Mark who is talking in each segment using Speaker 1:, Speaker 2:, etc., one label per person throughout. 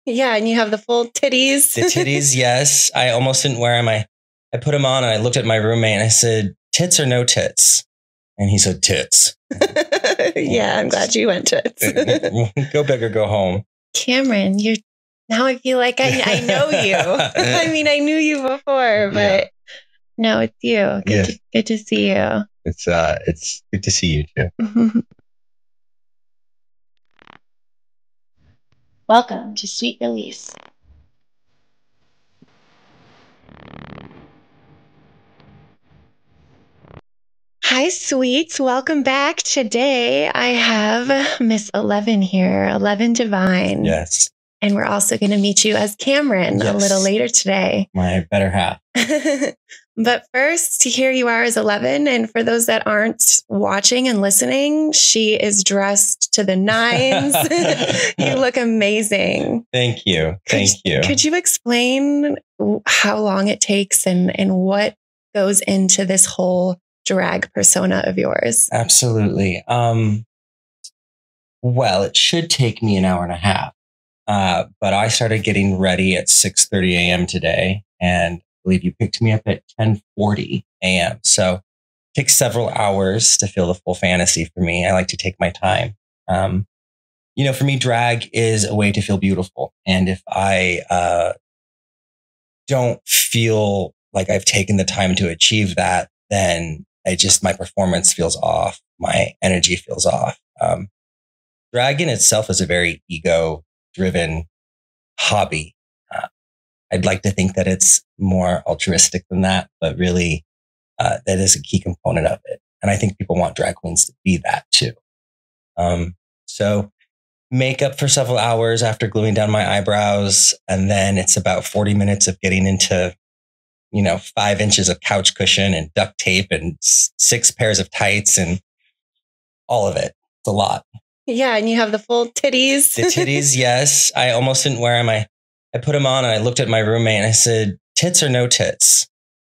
Speaker 1: Yeah, and you have the full titties.
Speaker 2: The titties, yes. I almost didn't wear them. I put them on and I looked at my roommate and I said, tits or no tits? And he said, tits.
Speaker 1: Yeah, I'm glad you went tits.
Speaker 2: Go big or go home.
Speaker 1: Cameron, now I feel like I know you. I mean, I knew you before, but no, it's you. Good to see you.
Speaker 3: It's good to see you too.
Speaker 1: Welcome to Sweet Release. Hi, sweets. Welcome back. Today I have Miss 11 here, 11 Divine.
Speaker 2: Yes.
Speaker 1: And we're also going to meet you as Cameron a little later today.
Speaker 2: My better half.
Speaker 1: But first, here you are as 11. And for those that aren't watching and listening, she is dressed to the nines. You look amazing.
Speaker 2: Thank you. Thank you.
Speaker 1: Could you explain how long it takes and what goes into this whole drag persona of yours?
Speaker 2: Absolutely. Well, it should take me an hour and a half. But I started getting ready at 6:30 a.m. today, and I believe you picked me up at 10:40 a.m. So it takes several hours to feel the full fantasy for me. I like to take my time. For me, drag is a way to feel beautiful. And if I don't feel like I've taken the time to achieve that, then my performance feels off. My energy feels off. Drag in itself is a very ego-driven hobby. I'd like to think that it's more altruistic than that, but really that is a key component of it. And I think people want drag queens to be that too. So makeup for several hours after gluing down my eyebrows. And then it's about 40 minutes of getting into 5 inches of couch cushion and duct tape and 6 pairs of tights and all of it. It's a lot.
Speaker 1: Yeah, and you have the full titties.
Speaker 2: The titties, yes. I almost didn't wear them. I put them on and I looked at my roommate and I said, tits or no tits?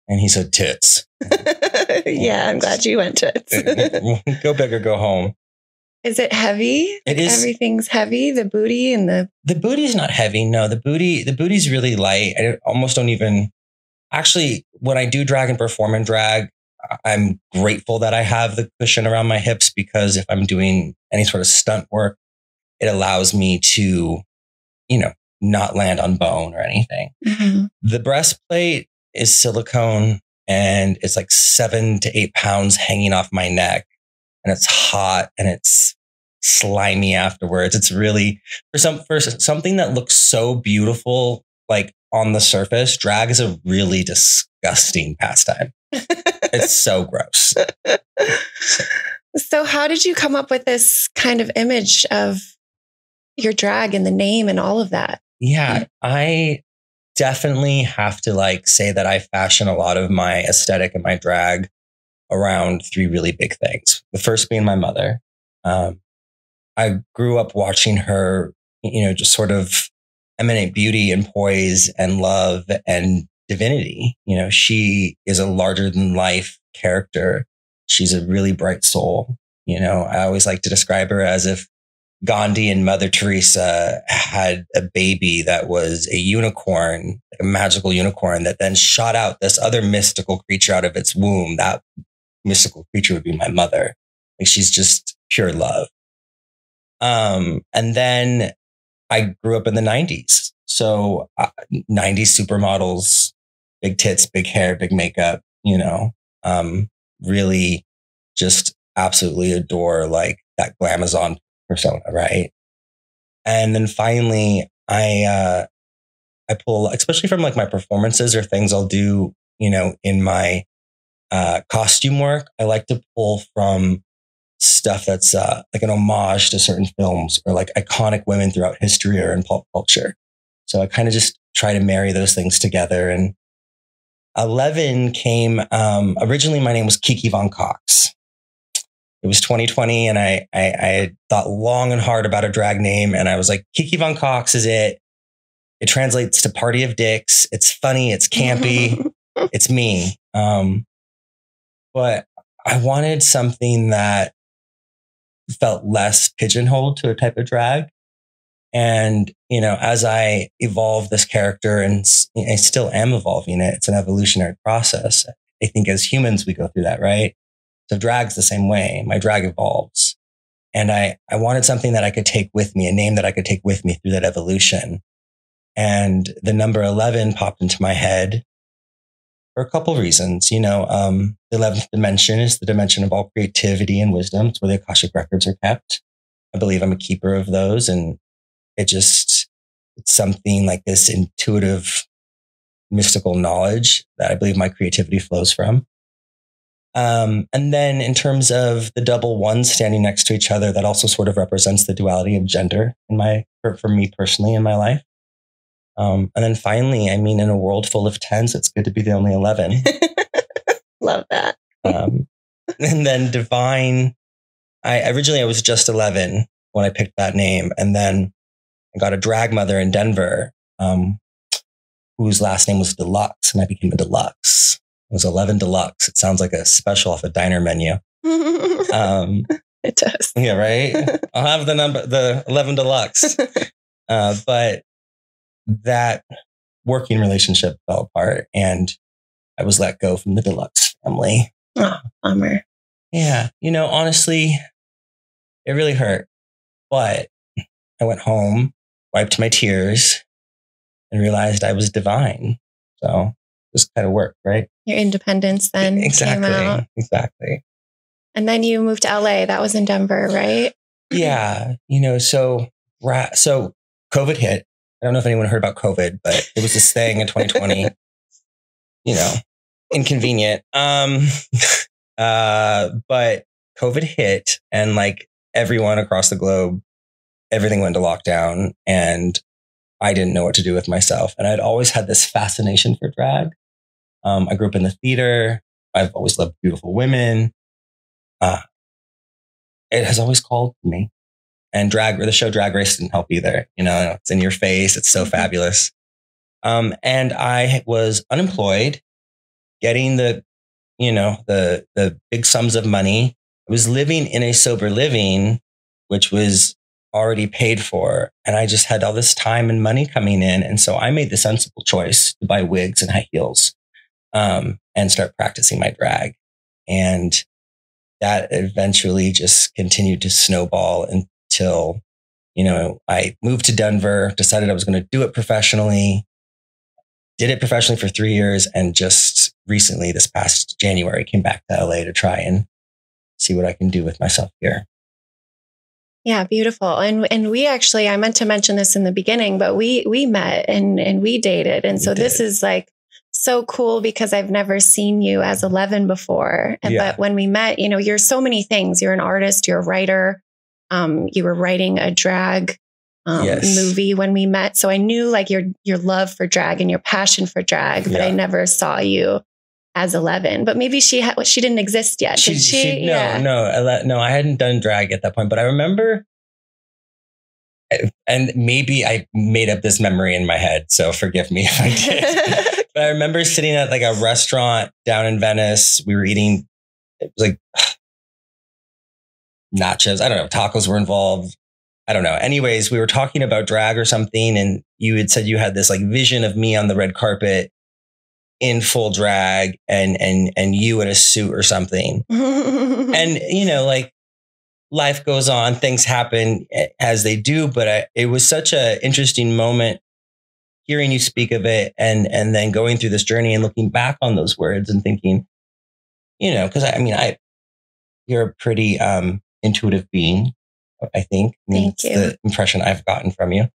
Speaker 2: And he said, tits.
Speaker 1: Yeah, I'm glad you went tits.
Speaker 2: Go big or go home.
Speaker 1: Is it heavy?
Speaker 2: It is.
Speaker 1: Everything's heavy. The booty and the
Speaker 2: booty's not heavy. No, the booty's really light. I almost don't even. Actually, when I do drag and perform in drag, I'm grateful that I have the cushion around my hips, because if I'm doing any sort of stunt work, it allows me to, not land on bone or anything. Mm-hmm. The breastplate is silicone and it's like 7 to 8 pounds hanging off my neck, and it's hot and it's slimy afterwards. It's really for something that looks so beautiful, like on the surface, drag is a really disgusting pastime. It's so gross.
Speaker 1: So how did you come up with this kind of image of your drag and the name and all of that?
Speaker 2: Yeah, I definitely have to say that I fashion a lot of my aesthetic and my drag around 3 really big things. The first being my mother. I grew up watching her, just sort of emanate beauty and poise and love and divinity. She is a larger than life character. She's a really bright soul. I always like to describe her as if Gandhi and Mother Teresa had a baby that was a unicorn, like a magical unicorn that then shot out this other mystical creature out of its womb. That mystical creature would be my mother. She's just pure love. And then I grew up in the 90s. So 90s supermodels, big tits, big hair, big makeup, really just absolutely adore that glamazon persona, right? And then finally, I pull, especially from my performances or things I'll do, in my costume work, I like to pull from stuff that's like an homage to certain films or iconic women throughout history or in pop culture. So I kind of just try to marry those things together. And 11 came, originally my name was Kiki Von Cox. It was 2020 and I had thought long and hard about a drag name, and I was like, Kiki Von Cox is it. It translates to party of dicks. It's funny. It's campy. It's me. But I wanted something that felt less pigeonholed to a type of drag. And, as I evolve this character, and I still am evolving it, it's an evolutionary process. I think as humans, we go through that, right? So drag's the same way. My drag evolves. And I wanted something that I could take with me, a name that I could take with me through that evolution. And the number 11 popped into my head for a couple reasons. The 11th dimension is the dimension of all creativity and wisdom. It's where the Akashic records are kept. I believe I'm a keeper of those. And it's something like this intuitive, mystical knowledge that I believe my creativity flows from. And then in terms of the double ones standing next to each other, that also sort of represents the duality of gender for me personally in my life. And then finally, in a world full of 10s, it's good to be the only 11.
Speaker 1: Love that.
Speaker 2: And then divine, originally I was just 11 when I picked that name. And then I got a drag mother in Denver, whose last name was Deluxe, and I became a Deluxe. It was 11 Deluxe. It sounds like a special off a diner menu.
Speaker 1: It does.
Speaker 2: Yeah, right? I'll have the 11 Deluxe. But that working relationship fell apart, and I was let go from the Deluxe family.
Speaker 1: Oh, bummer.
Speaker 2: Yeah. Honestly, it really hurt. But I went home, wiped my tears, and realized I was divine. So just kind of worked, right?
Speaker 1: Your independence then came out.
Speaker 2: Exactly.
Speaker 1: And then you moved to LA. That was in Denver, right?
Speaker 2: Yeah. So COVID hit. I don't know if anyone heard about COVID, but it was this thing in 2020, inconvenient. But COVID hit, and like everyone across the globe, everything went into lockdown, and I didn't know what to do with myself. And I'd always had this fascination for drag. I grew up in the theater. I've always loved beautiful women. It has always called me. And the show Drag Race didn't help either. It's in your face. It's so fabulous. And I was unemployed, getting the big sums of money. I was living in a sober living, which was already paid for. And I just had all this time and money coming in. And so I made the sensible choice to buy wigs and high heels, and start practicing my drag. And that eventually just continued to snowball until, I moved to Denver, decided I was going to do it professionally, did it professionally for 3 years. And just recently, this past January, came back to LA to try and see what I can do with myself here.
Speaker 1: Yeah, beautiful. And we actually, I meant to mention this in the beginning, but we met and we dated. And so this is like so cool because I've never seen you as 11 before. But when we met, you're so many things. You're an artist, you're a writer. You were writing a drag movie when we met. So I knew like your love for drag and your passion for drag, but I never saw you as 11. But maybe she didn't exist yet. Did she?
Speaker 2: No, I hadn't done drag at that point, but I remember, and maybe I made up this memory in my head, so forgive me if I did. But I remember sitting at like a restaurant down in Venice. We were eating, it was like nachos. I don't know. Tacos were involved. I don't know. Anyways, we were talking about drag or something, and you had said you had this like vision of me on the red carpet in full drag and you in a suit or something. And, like life goes on, things happen as they do. But it was such an interesting moment hearing you speak of it and then going through this journey and looking back on those words and thinking, because you're a pretty intuitive being, I think.
Speaker 1: Thank you.
Speaker 2: The impression I've gotten from you.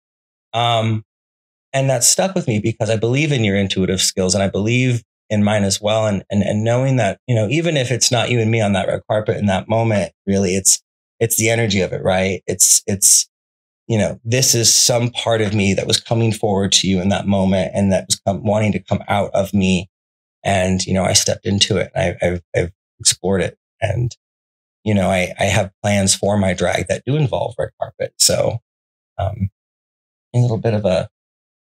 Speaker 2: And that stuck with me because I believe in your intuitive skills and I believe in mine as well. And knowing that, even if it's not you and me on that red carpet in that moment, really, it's the energy of it, right? It's this is some part of me that was coming forward to you in that moment and that was wanting to come out of me. And, I stepped into it. I've explored it. And, I have plans for my drag that do involve red carpet. So, a little bit of a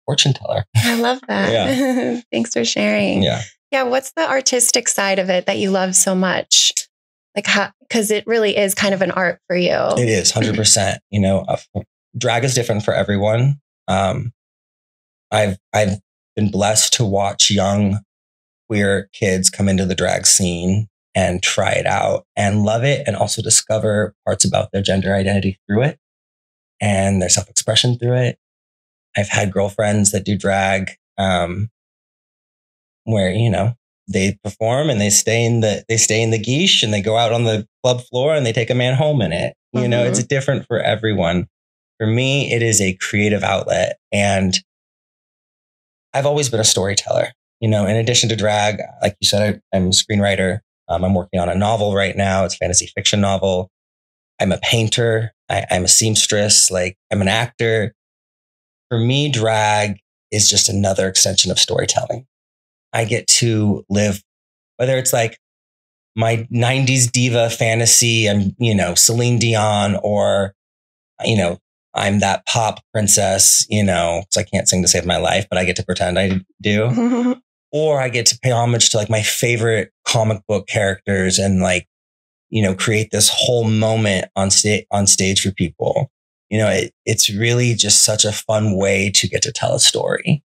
Speaker 2: fortune teller.
Speaker 1: I love that. Yeah. Thanks for sharing.
Speaker 2: Yeah.
Speaker 1: Yeah. What's the artistic side of it that you love so much? Like because it really is kind of an art for you.
Speaker 2: It is 100%. drag is different for everyone. I've been blessed to watch young queer kids come into the drag scene and try it out and love it, and also discover parts about their gender identity through it and their self-expression through it. I've had girlfriends that do drag, where, you know, they perform and they stay in the guiche and they go out on the club floor and they take a man home in it. You know, it's different for everyone. For me, it is a creative outlet. And I've always been a storyteller. You know, in addition to drag, like you said, I'm a screenwriter. I'm working on a novel right now. It's a fantasy fiction novel. I'm a painter. I'm a seamstress. Like, I'm an actor. For me, drag is just another extension of storytelling. I get to live, whether it's like my 90s diva fantasy, I'm, you know, Celine Dion, or, you know, I'm that pop princess, you know, because I can't sing to save my life, but I get to pretend I do. Or I get to pay homage to like my favorite comic book characters and, like, you know, create this whole moment on stage for people. You know, it's really just such a fun way to get to tell a story.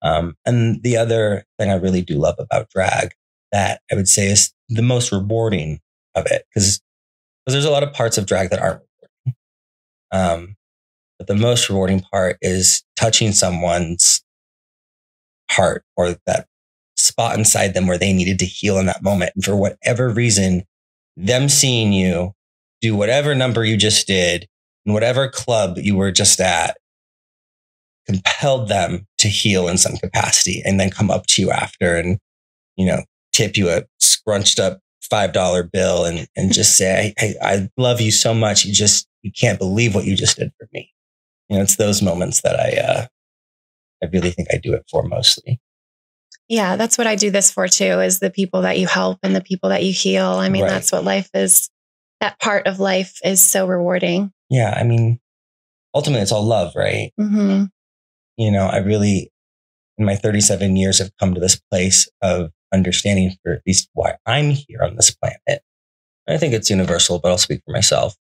Speaker 2: And the other thing I really do love about drag, that I would say is the most rewarding of it, because there's a lot of parts of drag that aren't rewarding. But the most rewarding part is touching someone's heart, or that spot inside them where they needed to heal in that moment. And for whatever reason, them seeing you do whatever number you just did in whatever club you were just at compelled them to heal in some capacity, and then come up to you after and, you know, tip you a scrunched up $5 bill and just say, I love you so much. You can't believe what you just did for me. You know, it's those moments that I really think I do it for mostly.
Speaker 1: Yeah, that's what I do this for too, is the people that you help and the people that you heal. I mean, That's what life is. That part of life is so rewarding.
Speaker 2: Yeah. I mean, ultimately it's all love, right?
Speaker 1: Mm-hmm.
Speaker 2: You know, I really, in my 37 years, have come to this place of understanding, for at least why I'm here on this planet. I think it's universal, but I'll speak for myself.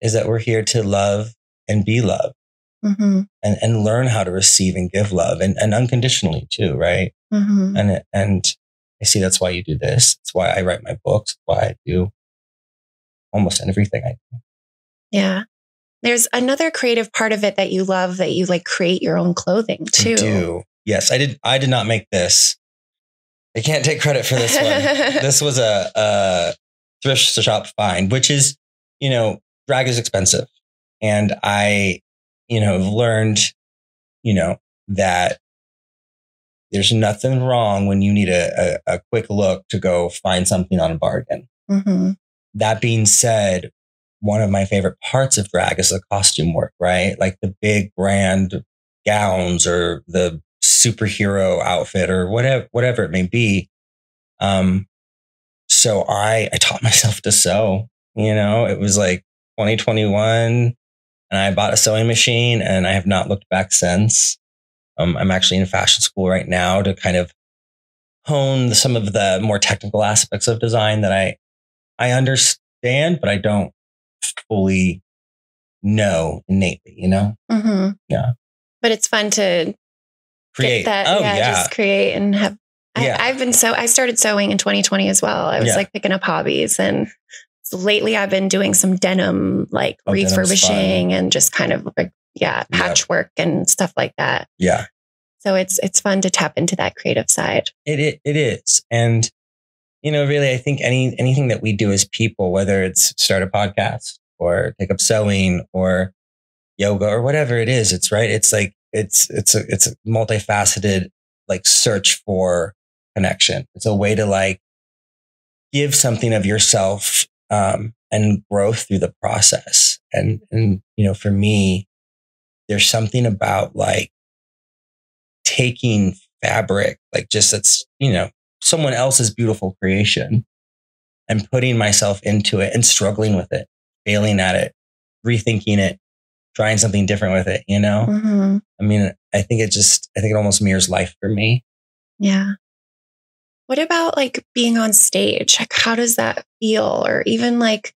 Speaker 2: Is that we're here to love and be loved, and learn how to receive and give love, and unconditionally too, right? And I see that's why you do this. It's why I write my books. Why I do almost everything I do.
Speaker 1: Yeah. There's another creative part of it that you love, that you like create your own clothing too.
Speaker 2: I do. Yes, I did not make this. I can't take credit for this one. This was a thrift shop find, which is, you know, drag is expensive. And I, you know, have learned, you know, that there's nothing wrong when you need a quick look to go find something on a bargain. That being said, one of my favorite parts of drag is the costume work, right? Like the big brand gowns, or the superhero outfit, or whatever it may be. So I taught myself to sew. You know, it was like 2021, and I bought a sewing machine, and I have not looked back since. I'm actually in fashion school right now to kind of hone some of the more technical aspects of design that I understand, but I don't fully know innately, you know? Yeah.
Speaker 1: But it's fun to
Speaker 2: create
Speaker 1: that. Just create and have. I started sewing in 2020 as well. I was like picking up hobbies, and so lately I've been doing some denim, like refurbishing and just kind of like, patchwork and stuff like that.
Speaker 2: Yeah.
Speaker 1: So it's fun to tap into that creative side.
Speaker 2: It is. And, you know, really, I think anything that we do as people, whether it's start a podcast or take up sewing or yoga or whatever it is, it's right. It's like, it's a multifaceted, like, search for connection. It's a way to, like, give something of yourself, and growth through the process. And, you know, for me, there's something about, like, taking fabric, like, just that's, you know, someone else's beautiful creation, and putting myself into it and struggling with it, failing at it, rethinking it, trying something different with it, you know? I mean, I think it almost mirrors life for me.
Speaker 1: Yeah. What about like being on stage? Like, how does that feel? Or even like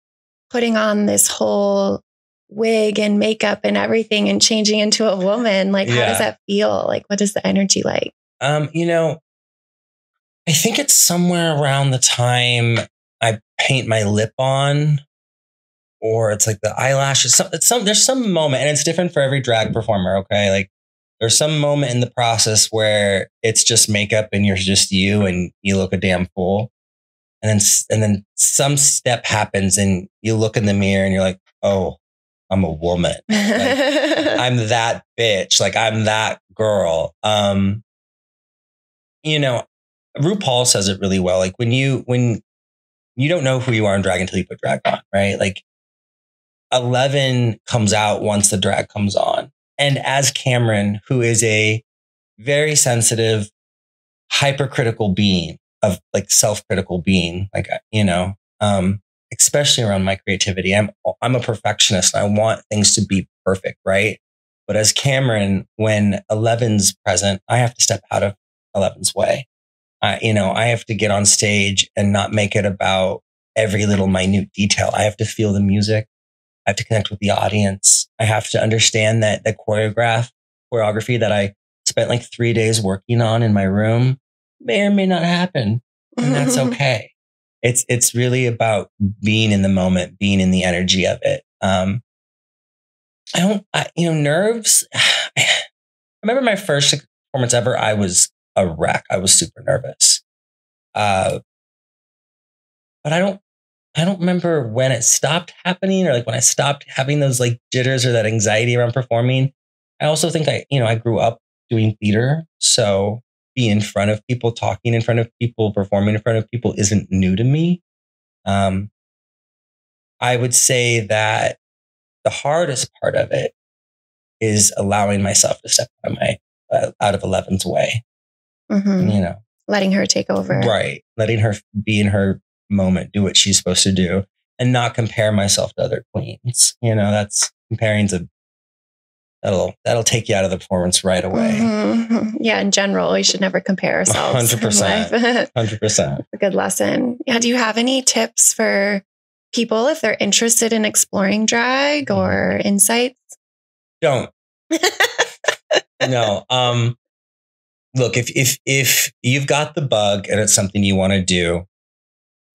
Speaker 1: putting on this whole wig and makeup and everything and changing into a woman. Like, how does that feel? Like, what is the energy like?
Speaker 2: You know, I think it's somewhere around the time I paint my lip on, or it's like the eyelashes. There's some moment, and it's different for every drag performer. Okay, like there's some moment in the process where it's just makeup and you're just you and you look a damn fool, and then some step happens and you look in the mirror and you're like, oh, I'm a woman. Like, I'm that bitch. Like I'm that girl. You know, RuPaul says it really well. Like when you don't know who you are in drag until you put drag on, right? Like 11 comes out once the drag comes on. And as Cameron, who is a very sensitive, hypercritical being, of like self-critical being, like, you know, especially around my creativity, I'm a perfectionist. I want things to be perfect, right? But as Cameron, when 11's present, I have to step out of 11's way. You know, I have to get on stage and not make it about every little minute detail. I have to feel the music. I have to connect with the audience. I have to understand that the choreography that I spent like 3 days working on in my room may or may not happen. And that's okay. It's really about being in the moment, being in the energy of it. Nerves. I remember my first performance ever. I was a wreck. I was super nervous. But I don't remember when it stopped happening, or like when I stopped having those like jitters or that anxiety around performing. I also think I grew up doing theater. So being in front of people, talking in front of people, performing in front of people isn't new to me. I would say that the hardest part of it is allowing myself to step out of 11's way.
Speaker 1: Mm-hmm.
Speaker 2: You know,
Speaker 1: letting her take over.
Speaker 2: Right. Letting her be in her moment, do what she's supposed to do, and not compare myself to other queens. You know, that's comparing to that'll take you out of the performance right away.
Speaker 1: Mm-hmm. Yeah, in general, we should never compare ourselves.
Speaker 2: 100%. 100%.
Speaker 1: A good lesson. Yeah. Do you have any tips for people if they're interested in exploring drag or insights?
Speaker 2: Don't. No. Look, if you've got the bug and it's something you want to do,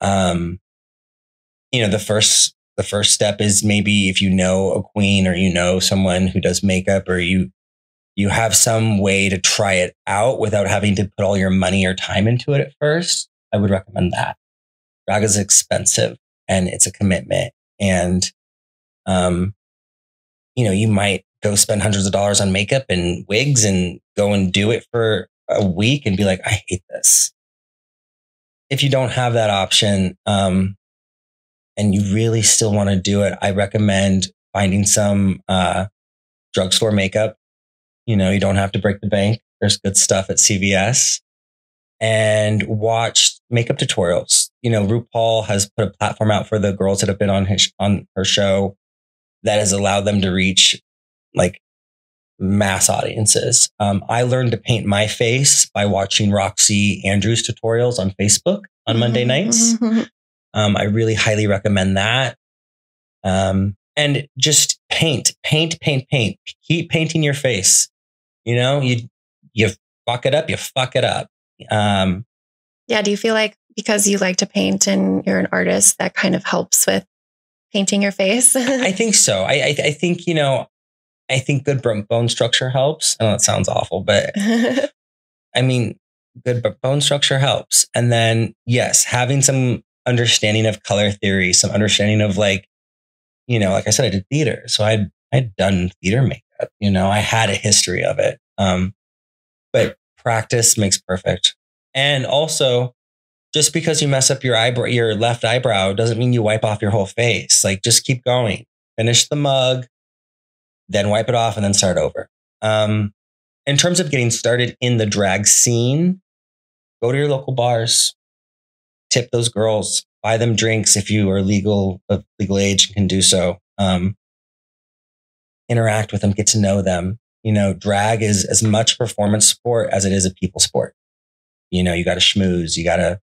Speaker 2: you know, the first step is maybe if you know a queen or you know someone who does makeup, or you have some way to try it out without having to put all your money or time into it at first, I would recommend that. Drag is expensive and it's a commitment. And, you know, you might go spend hundreds of dollars on makeup and wigs and go and do it for a week and be like, I hate this. If you don't have that option, and you really still want to do it, I recommend finding some drugstore makeup. You know, you don't have to break the bank. There's good stuff at CVS. And watch makeup tutorials. You know, RuPaul has put a platform out for the girls that have been on her show that has allowed them to reach like mass audiences. I learned to paint my face by watching Roxy Andrews tutorials on Facebook on Monday nights. I really highly recommend that. And just paint. Keep painting your face. You know, you fuck it up, you fuck it up.
Speaker 1: Yeah. Do you feel like because you like to paint and you're an artist, that kind of helps with painting your face?
Speaker 2: I think so. I think, you know, I think good bone structure helps. I know it sounds awful, but I mean, good bone structure helps. And then, yes, having some understanding of color theory, some understanding of like, you know, like I said, I did theater. So I'd done theater makeup, you know, I had a history of it. But practice makes perfect. And also, just because you mess up your left eyebrow doesn't mean you wipe off your whole face. Like, just keep going, finish the mug, then wipe it off and then start over. In terms of getting started in the drag scene, go to your local bars, tip those girls, buy them drinks if you are of legal age and can do so. Interact with them, get to know them. You know, drag is as much a performance sport as it is a people sport. You know, you got to schmooze, you got to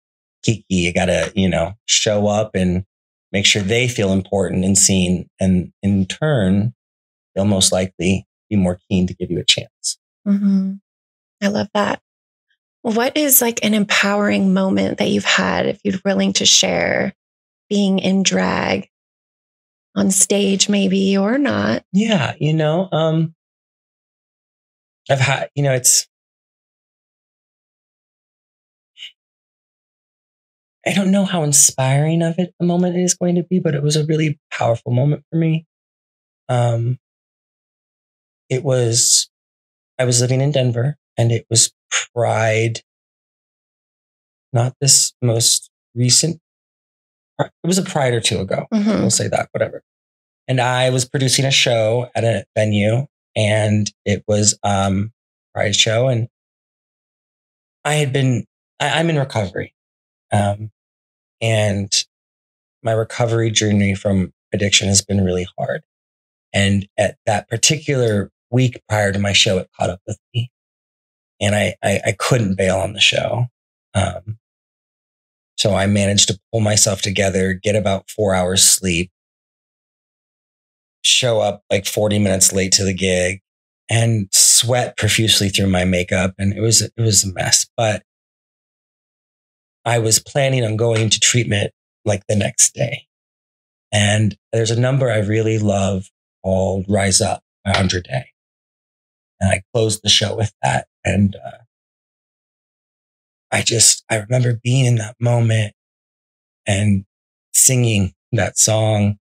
Speaker 2: kiki, you got to, you know, show up and make sure they feel important and seen. And in turn, they'll most likely be more keen to give you a chance.
Speaker 1: Mm-hmm. I love that. What is like an empowering moment that you've had, if you're willing to share, being in drag on stage, maybe, or not?
Speaker 2: Yeah. I've had, I don't know how inspiring of it a moment it is going to be, but it was a really powerful moment for me. I was living in Denver, and it was Pride, not this most recent. It was a Pride or two ago.
Speaker 1: Mm-hmm.
Speaker 2: We'll say that, whatever. And I was producing a show at a venue, and it was Pride show. And I'm in recovery. And my recovery journey from addiction has been really hard. And at that particular week prior to my show, it caught up with me. And I couldn't bail on the show. So I managed to pull myself together, get about 4 hours sleep, show up like 40 minutes late to the gig, and sweat profusely through my makeup. And it was a mess. But I was planning on going to treatment like the next day. And there's a number I really love called Rise Up by 100 Day. And I closed the show with that. And I remember being in that moment and singing that song.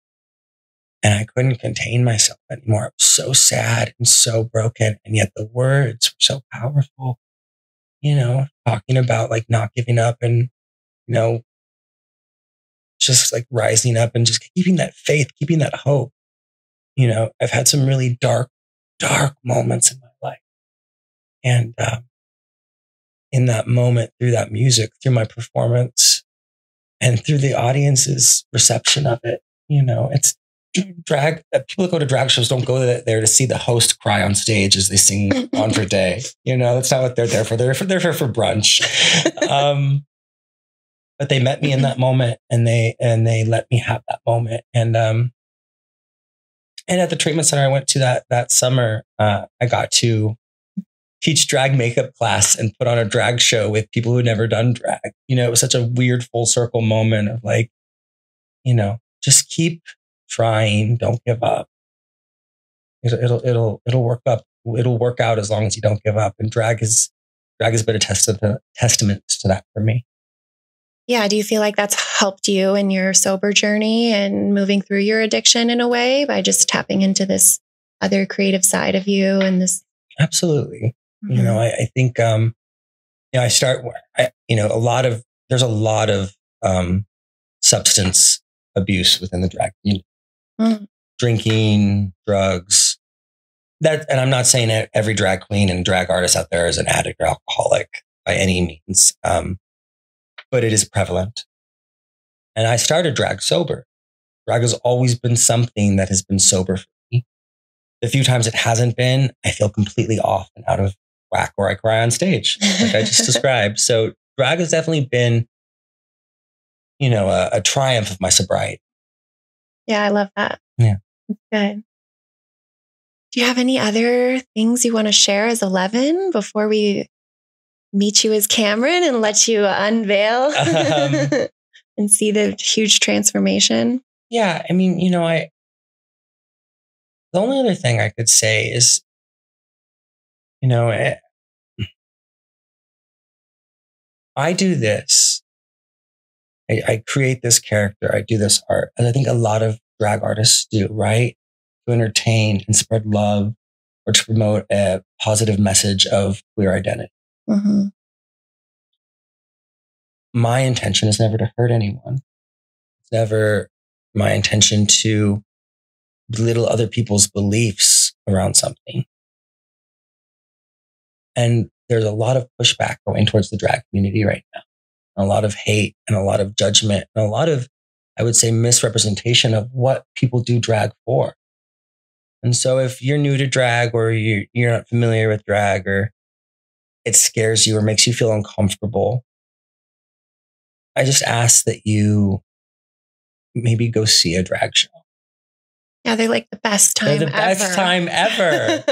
Speaker 2: And I couldn't contain myself anymore. I was so sad and so broken. And yet the words were so powerful, talking about like not giving up and, just like rising up and just keeping that faith, keeping that hope. I've had some really dark moments in my life. And in that moment, through that music, through my performance, and through the audience's reception of it, it's drag. People that go to drag shows don't go there to see the host cry on stage as they sing Andre Day. That's not what they're there for. They're there for brunch. But they met me in that moment, and they let me have that moment. And at the treatment center I went to that summer, I got to teach drag makeup class and put on a drag show with people who had never done drag. It was such a weird full circle moment of like, just keep trying, don't give up. It'll work up. It'll work out as long as you don't give up. And drag has been a testament to that for me.
Speaker 1: Yeah. Do you feel like that's helped you in your sober journey and moving through your addiction in a way by just tapping into this other creative side of you and this?
Speaker 2: Absolutely. Mm-hmm. I think, I start, there's a lot of substance abuse within the drag community. Mm. Drinking, drugs, and I'm not saying that every drag queen and drag artist out there is an addict or alcoholic by any means. But it is prevalent. And I started drag sober. Drag has always been something that has been sober for me. The few times it hasn't been, I feel completely off and out of whack, or I cry on stage, like I just described. So drag has definitely been, a triumph of my sobriety.
Speaker 1: Yeah, I love that.
Speaker 2: Yeah.
Speaker 1: That's good. Do you have any other things you want to share as 11 before we meet you as Cameron and let you unveil and see the huge transformation?
Speaker 2: Yeah. I mean, the only other thing I could say is, I do this. I create this character. I do this art. And I think a lot of drag artists do, right? To entertain and spread love, or to promote a positive message of queer identity. Mm-hmm. My intention is never to hurt anyone. It's never my intention to belittle other people's beliefs around something. And there's a lot of pushback going towards the drag community right now. A lot of hate and a lot of judgment and a lot of, I would say, misrepresentation of what people do drag for. And so if you're new to drag, or you're not familiar with drag, or it scares you or makes you feel uncomfortable, I just ask that you maybe go see a drag show.
Speaker 1: Yeah, they're like the best time
Speaker 2: They're the best time ever.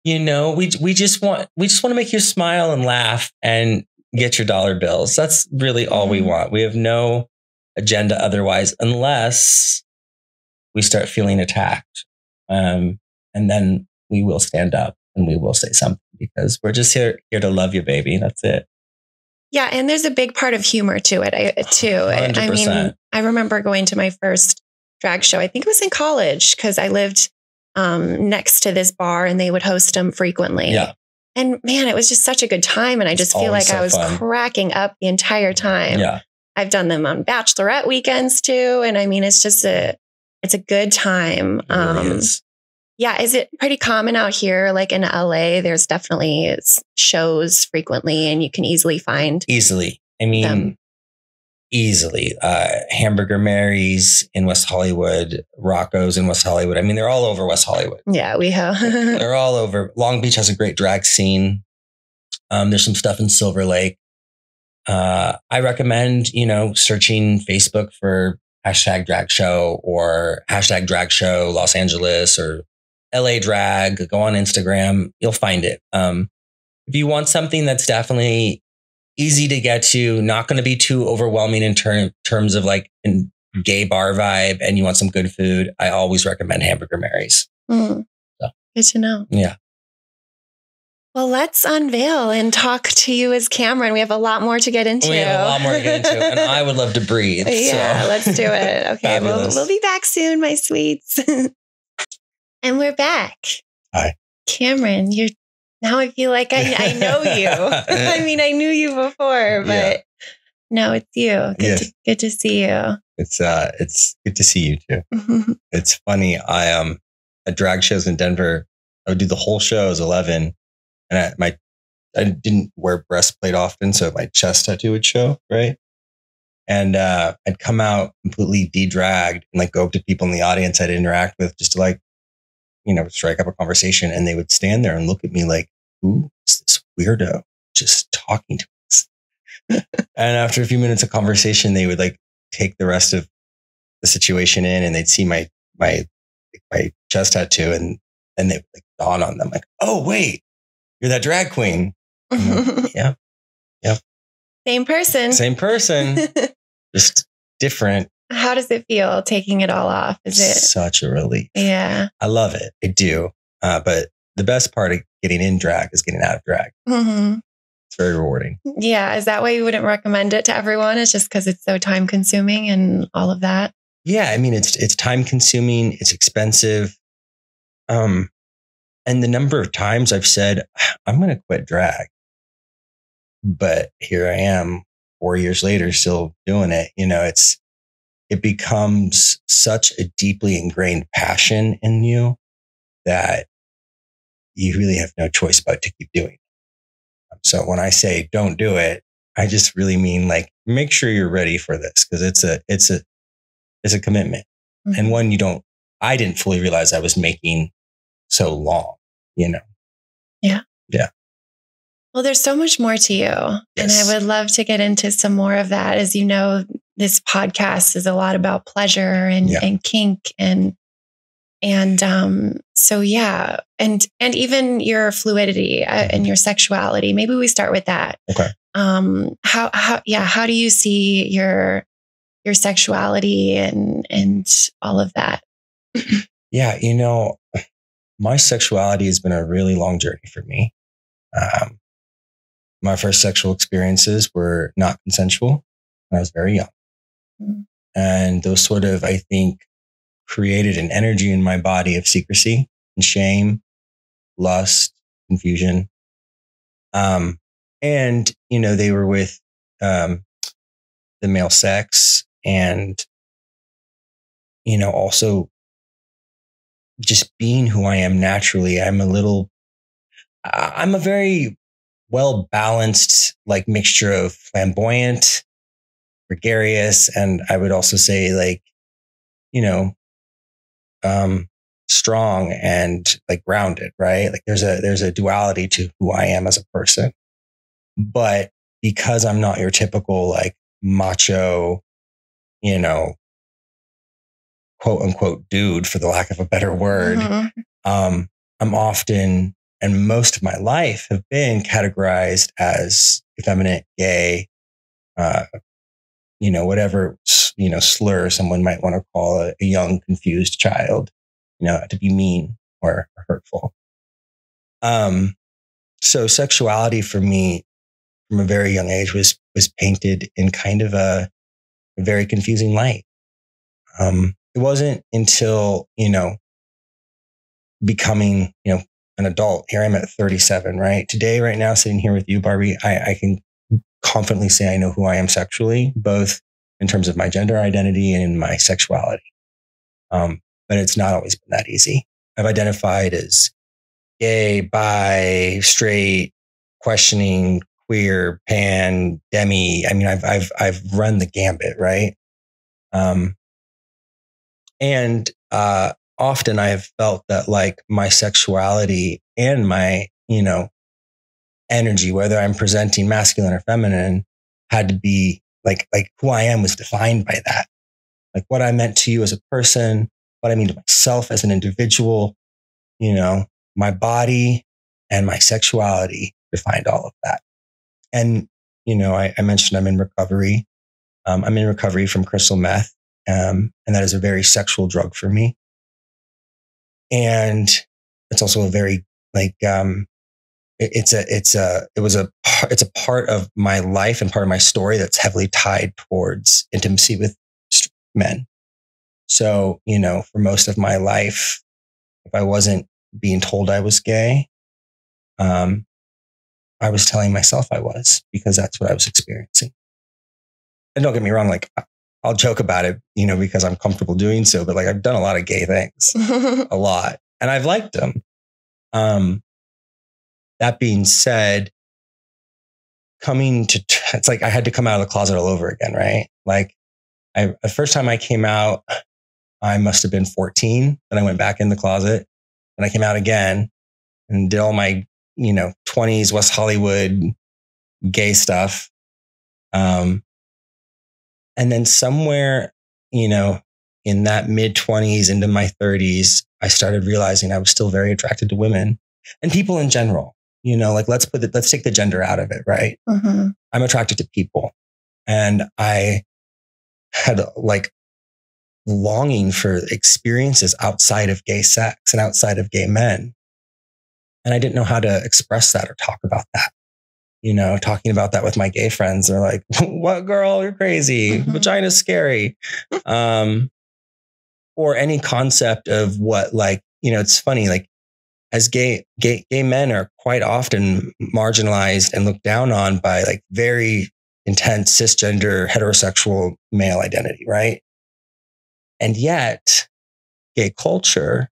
Speaker 2: We just want to make you smile and laugh and get your dollar bills. That's really all we want. We have no agenda otherwise, unless we start feeling attacked. And then we will stand up and we will say something, because we're just here to love you, baby. That's it.
Speaker 1: Yeah. And there's a big part of humor to it too.
Speaker 2: 100%.
Speaker 1: I mean, I remember going to my first drag show. I think it was in college, because I lived next to this bar and they would host them frequently.
Speaker 2: Yeah.
Speaker 1: And man, it was just such a good time. And I just feel like
Speaker 2: so
Speaker 1: I was
Speaker 2: fun.
Speaker 1: cracking up the entire time.
Speaker 2: Yeah.
Speaker 1: I've done them on bachelorette weekends too. And I mean, it's just it's a good time.
Speaker 2: It really is.
Speaker 1: Yeah. Is it pretty common out here? Like in LA, there's definitely shows frequently, and you can easily find.
Speaker 2: Easily. I mean,
Speaker 1: them.
Speaker 2: Easily. Hamburger Mary's in West Hollywood, Rocco's in West Hollywood. I mean, they're all over West Hollywood.
Speaker 1: Yeah, we have.
Speaker 2: They're all over. Long Beach has a great drag scene. There's some stuff in Silver Lake. I recommend, searching Facebook for #drag show or #drag show Los Angeles or LA drag. Go on Instagram. You'll find it. If you want something that's definitely easy to get to, not going to be too overwhelming in terms of like in gay bar vibe, and you want some good food, I always recommend Hamburger Mary's.
Speaker 1: So. Good to know.
Speaker 2: Yeah.
Speaker 1: Well, let's unveil and talk to you as Cameron. We have a lot more to get into.
Speaker 2: We have a lot more to get into, and I would love to breathe.
Speaker 1: Yeah, let's do it. Okay, we'll be back soon, my sweets. And we're back.
Speaker 3: Hi.
Speaker 1: Cameron, now I feel like I know you. I mean, I knew you before, but no, it's you. Good to see you.
Speaker 3: It's good to see you too. It's funny. I at drag shows in Denver, I would do the whole show as 11, and I didn't wear breastplate often, so my chest tattoo would show, right? And I'd come out completely de-dragged and like go up to people in the audience I'd interact with just to like, strike up a conversation, and they would stand there and look at me like, who is this weirdo just talking to us? And after a few minutes of conversation, they would like take the rest of the situation in, and they'd see my chest tattoo, and then they would like dawn on them like, oh wait, you're that drag queen. Yeah.
Speaker 1: Same person.
Speaker 3: Just different.
Speaker 1: How does it feel taking it all off? Is it
Speaker 3: such a relief?
Speaker 1: Yeah.
Speaker 3: I love it. I do. But the best part of getting in drag is getting out of drag.
Speaker 1: Mm-hmm.
Speaker 3: It's very rewarding.
Speaker 1: Yeah. Is that why you wouldn't recommend it to everyone? It's just because it's so time consuming and all of that?
Speaker 3: Yeah. I mean, it's time consuming. It's expensive. And the number of times I've said, I'm going to quit drag. But here I am 4 years later, still doing it. It becomes such a deeply ingrained passion in you that you really have no choice but to keep doing it. So when I say don't do it, I just really mean like, make sure you're ready for this, because it's a commitment. Mm-hmm. And one I didn't fully realize I was making so long,
Speaker 1: Yeah.
Speaker 3: Yeah.
Speaker 1: Well, there's so much more to you. Yes. And I would love to get into some more of that. As you know, this podcast is a lot about pleasure and kink and so yeah. And even your fluidity and your sexuality. Maybe we start with that.
Speaker 3: Okay.
Speaker 1: How do you see your sexuality and all of that?
Speaker 3: Yeah. My sexuality has been a really long journey for me. My first sexual experiences were not consensual when I was very young. Mm-hmm. And those sort of, I think, created an energy in my body of secrecy and shame, lust, confusion. And, they were with the male sex and, also just being who I am naturally. I'm a very well-balanced, like mixture of flamboyant, gregarious, and I would also say like, strong and like grounded, right? Like there's a duality to who I am as a person. But because I'm not your typical like macho, quote unquote dude, for the lack of a better word, I'm often, and most of my life, have been categorized as effeminate, gay, whatever, slur someone might want to call a young, confused child, to be mean or hurtful. So sexuality for me from a very young age was painted in kind of a very confusing light. It wasn't until, becoming, an adult. Here I'm at 37, right? Today, right now, sitting here with you, Barbie, I can confidently say I know who I am sexually, both in terms of my gender identity and in my sexuality. But it's not always been that easy. I've identified as gay, bi, straight, questioning, queer, pan, demi. I mean, I've run the gambit, right? And often I have felt that like my sexuality and my, energy, whether I'm presenting masculine or feminine, had to be like who I am was defined by that. Like what I meant to you as a person, what I mean to myself as an individual, my body and my sexuality defined all of that. And, I mentioned I'm in recovery. I'm in recovery from crystal meth. And that is a very sexual drug for me. And it's also a very it's a part of my life and part of my story that's heavily tied towards intimacy with men. So, for most of my life, if I wasn't being told I was gay, I was telling myself I was, because that's what I was experiencing. And don't get me wrong, like I'll joke about it, because I'm comfortable doing so, but like I've done a lot of gay things, a lot, and I've liked them. That being said, it's like I had to come out of the closet all over again, right? Like the first time I came out, I must have been 14. Then I went back in the closet and I came out again and did all my, 20s West Hollywood gay stuff. And then somewhere, in that mid 20s into my 30s, I started realizing I was still very attracted to women and people in general. Let's take the gender out of it, right? Mm-hmm. I'm attracted to people, and I had like longing for experiences outside of gay sex and outside of gay men. And I didn't know how to express that or talk about that. Talking about that with my gay friends, they're like, what, girl, you're crazy. Mm-hmm. Vagina's scary. Or any concept of what, it's funny, like, as gay men are quite often marginalized and looked down on by like very intense cisgender heterosexual male identity, right? And yet gay culture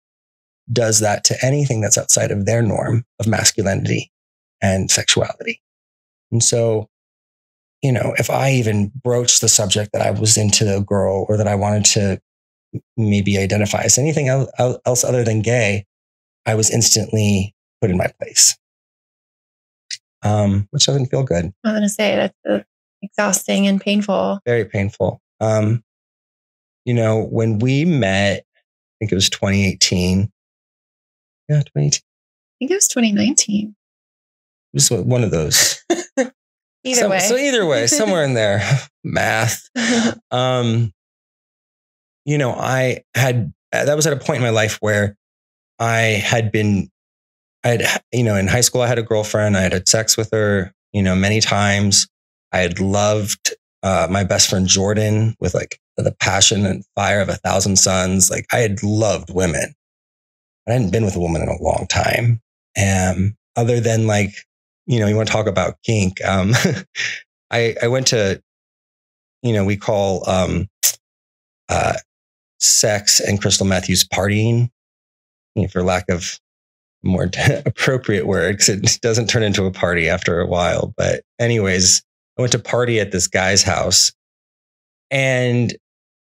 Speaker 3: does that to anything that's outside of their norm of masculinity and sexuality. And so, if I even broached the subject that I was into a girl, or that I wanted to maybe identify as anything else other than gay, I was instantly put in my place, which doesn't feel good.
Speaker 1: I was going to say that's exhausting and painful.
Speaker 3: Very painful. When we met, I think it was 2018. Yeah, 2018.
Speaker 1: I think it was 2019.
Speaker 3: It was one of those.
Speaker 1: Either way.
Speaker 3: So either way, somewhere in there, math. I had, that was at a point in my life where in high school, I had a girlfriend. I had sex with her, many times. I had loved my best friend Jordan with like the passion and fire of 1,000 suns. Like I had loved women. I hadn't been with a woman in a long time. Other than like, you want to talk about kink. I went to, we call sex and crystal meth use partying, for lack of a more appropriate word, because it doesn't turn into a party after a while. But anyways, I went to party at this guy's house, and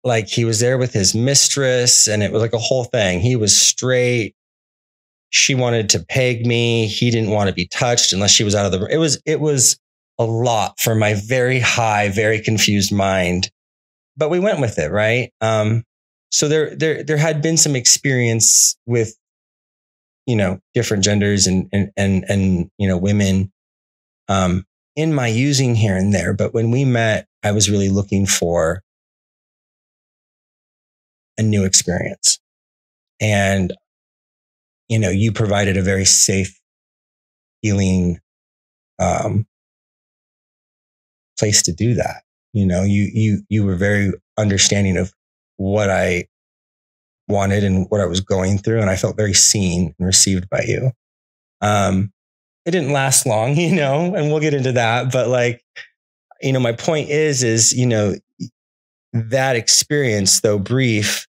Speaker 3: like he was there with his mistress, and it was like a whole thing. He was straight. She wanted to peg me. He didn't want to be touched unless she was out of the room. It was a lot for my very high, very confused mind, but we went with it. Right. so there had been some experience with, different genders and women, in my using here and there. But when we met, I was really looking for a new experience. And, you provided a very safe, healing, place to do that. You were very understanding of what I wanted and what I was going through. And I felt very seen and received by you. It didn't last long, and we'll get into that. But my point is, that experience, though brief,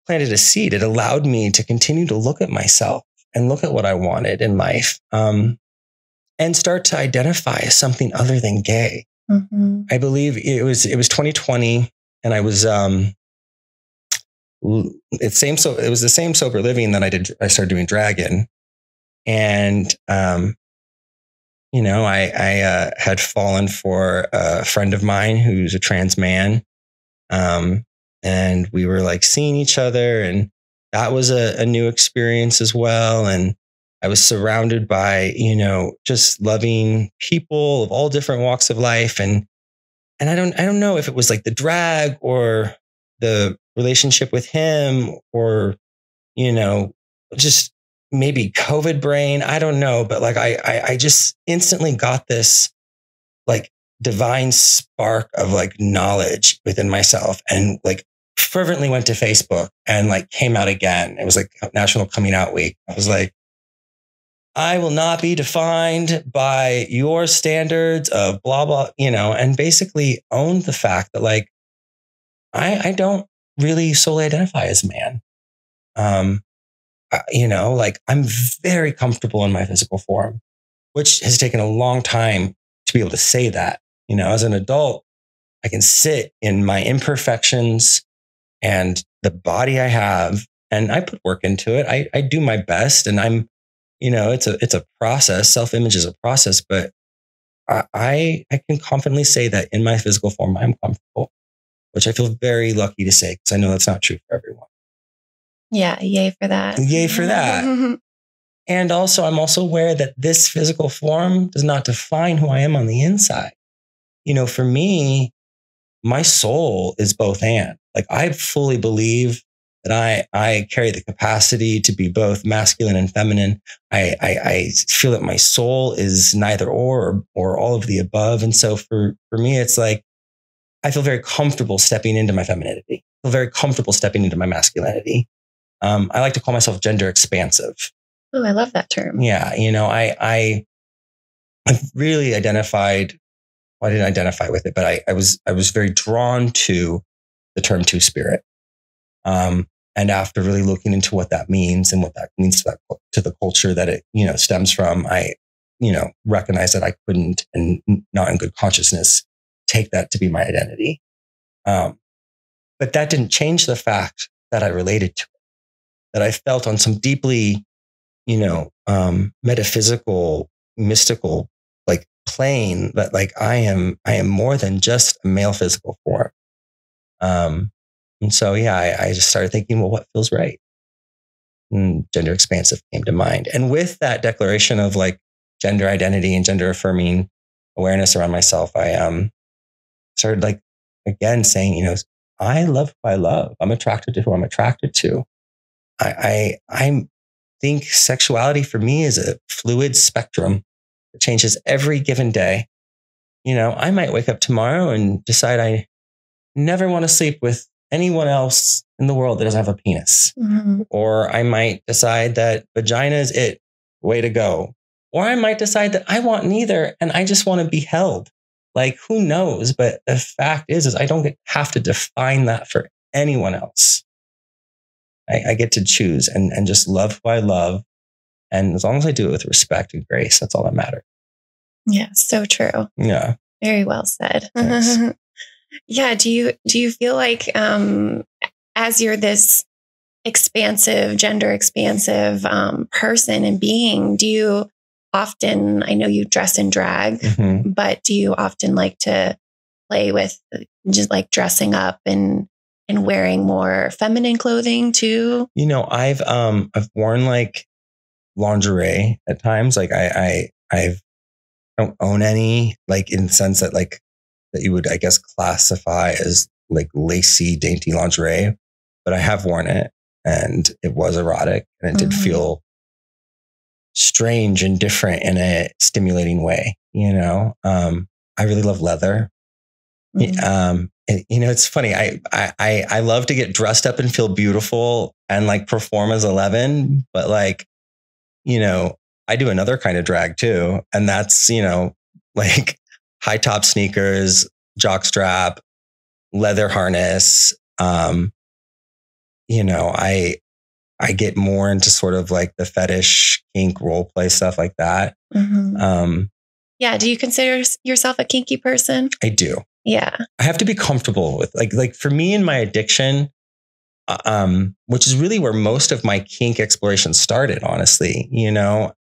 Speaker 3: planted a seed. It allowed me to continue to look at myself and look at what I wanted in life, and start to identify as something other than gay. Mm-hmm. I believe it was 2020, and I was it was the same sober living that I started doing drag in. And, I had fallen for a friend of mine who's a trans man. And we were seeing each other, and that was a new experience as well. And I was surrounded by, just loving people of all different walks of life. And I don't know if it was the drag or the relationship with him, or, just maybe COVID brain. I don't know. But I just instantly got this divine spark of knowledge within myself, and fervently went to Facebook and came out again. It was National Coming Out Week. I was I will not be defined by your standards of blah, blah, and basically owned the fact that I don't really solely identify as a man. I'm very comfortable in my physical form, which has taken a long time to be able to say that. As an adult, I can sit in my imperfections and the body I have, and I put work into it. I do my best, and I'm, it's a process. Self-image is a process, but I can confidently say that in my physical form, I'm comfortable, which I feel very lucky to say, because I know that's not true for everyone.
Speaker 1: Yeah. Yay for that.
Speaker 3: Yay for that. And also, I'm also aware that this physical form does not define who I am on the inside. For me, my soul is both and. I fully believe that I carry the capacity to be both masculine and feminine. I feel that my soul is neither or all of the above. And so for me, it's I feel very comfortable stepping into my femininity. I feel very comfortable stepping into my masculinity. I like to call myself gender expansive.
Speaker 1: Oh, I love that term.
Speaker 3: Yeah. I've really identified, well, I didn't identify with it, but I was very drawn to the term two-spirit. And after really looking into what that means and what that means to the culture that it, stems from, I, recognized that I couldn't, and not in good consciousness, take that to be my identity. But that didn't change the fact that I related to it, that I felt on some deeply, metaphysical, mystical, plane that I am more than just a male physical form. And so, yeah, I just started thinking, well, what feels right? And gender expansive came to mind. And with that declaration of gender identity and gender affirming awareness around myself, I started again saying, I love who I love. I'm attracted to who I'm attracted to. I think sexuality for me is a fluid spectrum that changes every given day. I might wake up tomorrow and decide I never want to sleep with anyone else in the world that doesn't have a penis. Mm-hmm. Or I might decide that vagina is it, way to go. Or I might decide that I want neither and I just want to be held. Who knows? But the fact is I don't have to define that for anyone else. I get to choose and just love who I love. And as long as I do it with respect and grace, that's all that matters.
Speaker 1: Yeah, so true.
Speaker 3: Yeah.
Speaker 1: Very well said. Yeah. Do you feel as you're this expansive, gender expansive person and being, do you often, I know you dress in drag, mm-hmm. but do you often like to play with just dressing up and and wearing more feminine clothing too?
Speaker 3: You know, I've worn like lingerie at times. Like I don't own any, like in the sense that like that you would, I guess, classify as like lacy, dainty lingerie, but I have worn it and it was erotic and it did feel strange and different in a stimulating way. You know, I really love leather. You know, it's funny. I love to get dressed up and feel beautiful and like perform as 11, but like, you know, I do another kind of drag too. And that's, you know, like high top sneakers, jock strap, leather harness. You know, I get more into sort of like the fetish, kink, role play, stuff like that.
Speaker 1: Yeah. Do you consider yourself a kinky person?
Speaker 3: I do.
Speaker 1: Yeah.
Speaker 3: I have to be comfortable with like for me and my addiction, which is really where most of my kink exploration started, honestly, you know,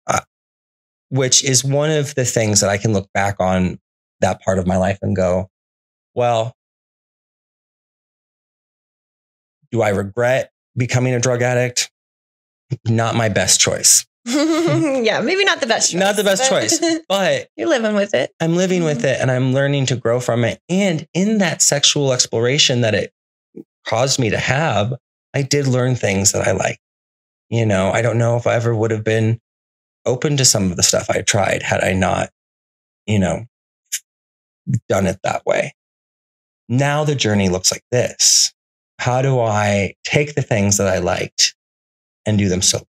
Speaker 3: which is one of the things that I can look back on that part of my life and go, well, do I regret becoming a drug addict? Not my best choice.
Speaker 1: Yeah, maybe not the best choice.
Speaker 3: Not the best choice, but
Speaker 1: you're living with it.
Speaker 3: I'm living with it and I'm learning to grow from it. And in that sexual exploration that it caused me to have, I did learn things that I like. You know, I don't know if I ever would have been open to some of the stuff I tried had I not, you know, done it that way. Now the journey looks like this. How do I take the things that I liked and do them sober?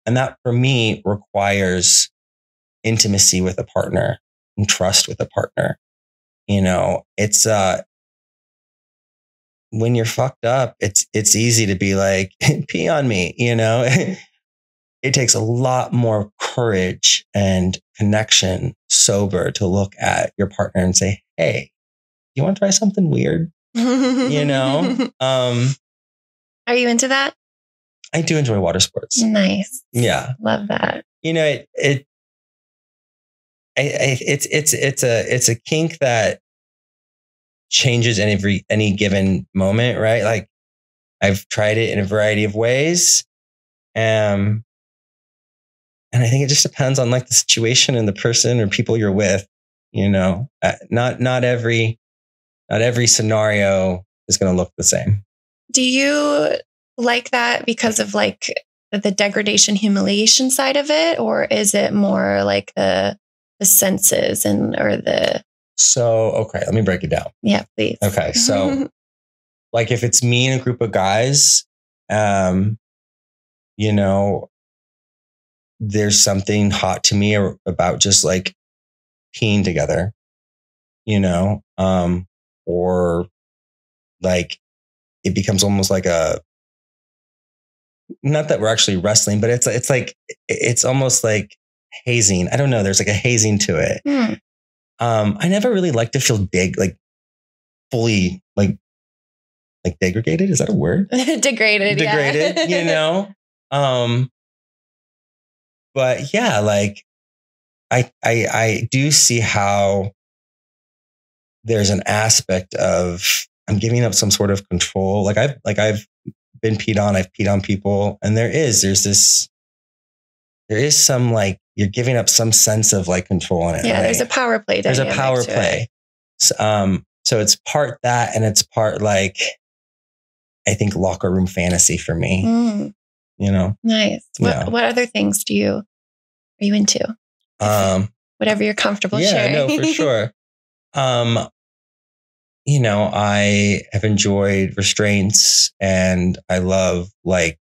Speaker 3: And that for me requires intimacy with a partner and trust with a partner. You know, it's when you're fucked up, it's easy to be like, pee on me, you know. It takes a lot more courage and connection sober to look at your partner and say, hey, you want to try something weird? You know?
Speaker 1: Are you into that?
Speaker 3: I do enjoy water sports.
Speaker 1: Nice.
Speaker 3: Yeah.
Speaker 1: Love that.
Speaker 3: You know, it's a kink that changes in any given moment, right? Like I've tried it in a variety of ways. And I think it just depends on like the situation and the person or people you're with, you know. Not every scenario is going to look the same.
Speaker 1: Do you like that because of like the degradation, humiliation side of it? Or is it more like the senses or the...
Speaker 3: So, okay, let me break it down.
Speaker 1: Yeah, please.
Speaker 3: Okay. So like if it's me and a group of guys, you know, there's something hot to me about just like peeing together, you know, or like it becomes almost like not that we're actually wrestling, but it's like, it's almost like hazing. I don't know. There's like a hazing to it. I never really like to feel fully like degraded. Is that a word?
Speaker 1: Degraded,
Speaker 3: yeah. You know? But yeah, like I do see how there's an aspect of I'm giving up some sort of control. Like I've been peed on, I've peed on people, and there is some like you're giving up some sense of like control in it.
Speaker 1: Yeah,
Speaker 3: right?
Speaker 1: there's a power play.
Speaker 3: There's a power play. So it's part that, and it's part like I think locker room fantasy for me. You know,
Speaker 1: nice. What other things are you into? Whatever you're comfortable sharing.
Speaker 3: Yeah, no, for sure. You know, I have enjoyed restraints, and I love like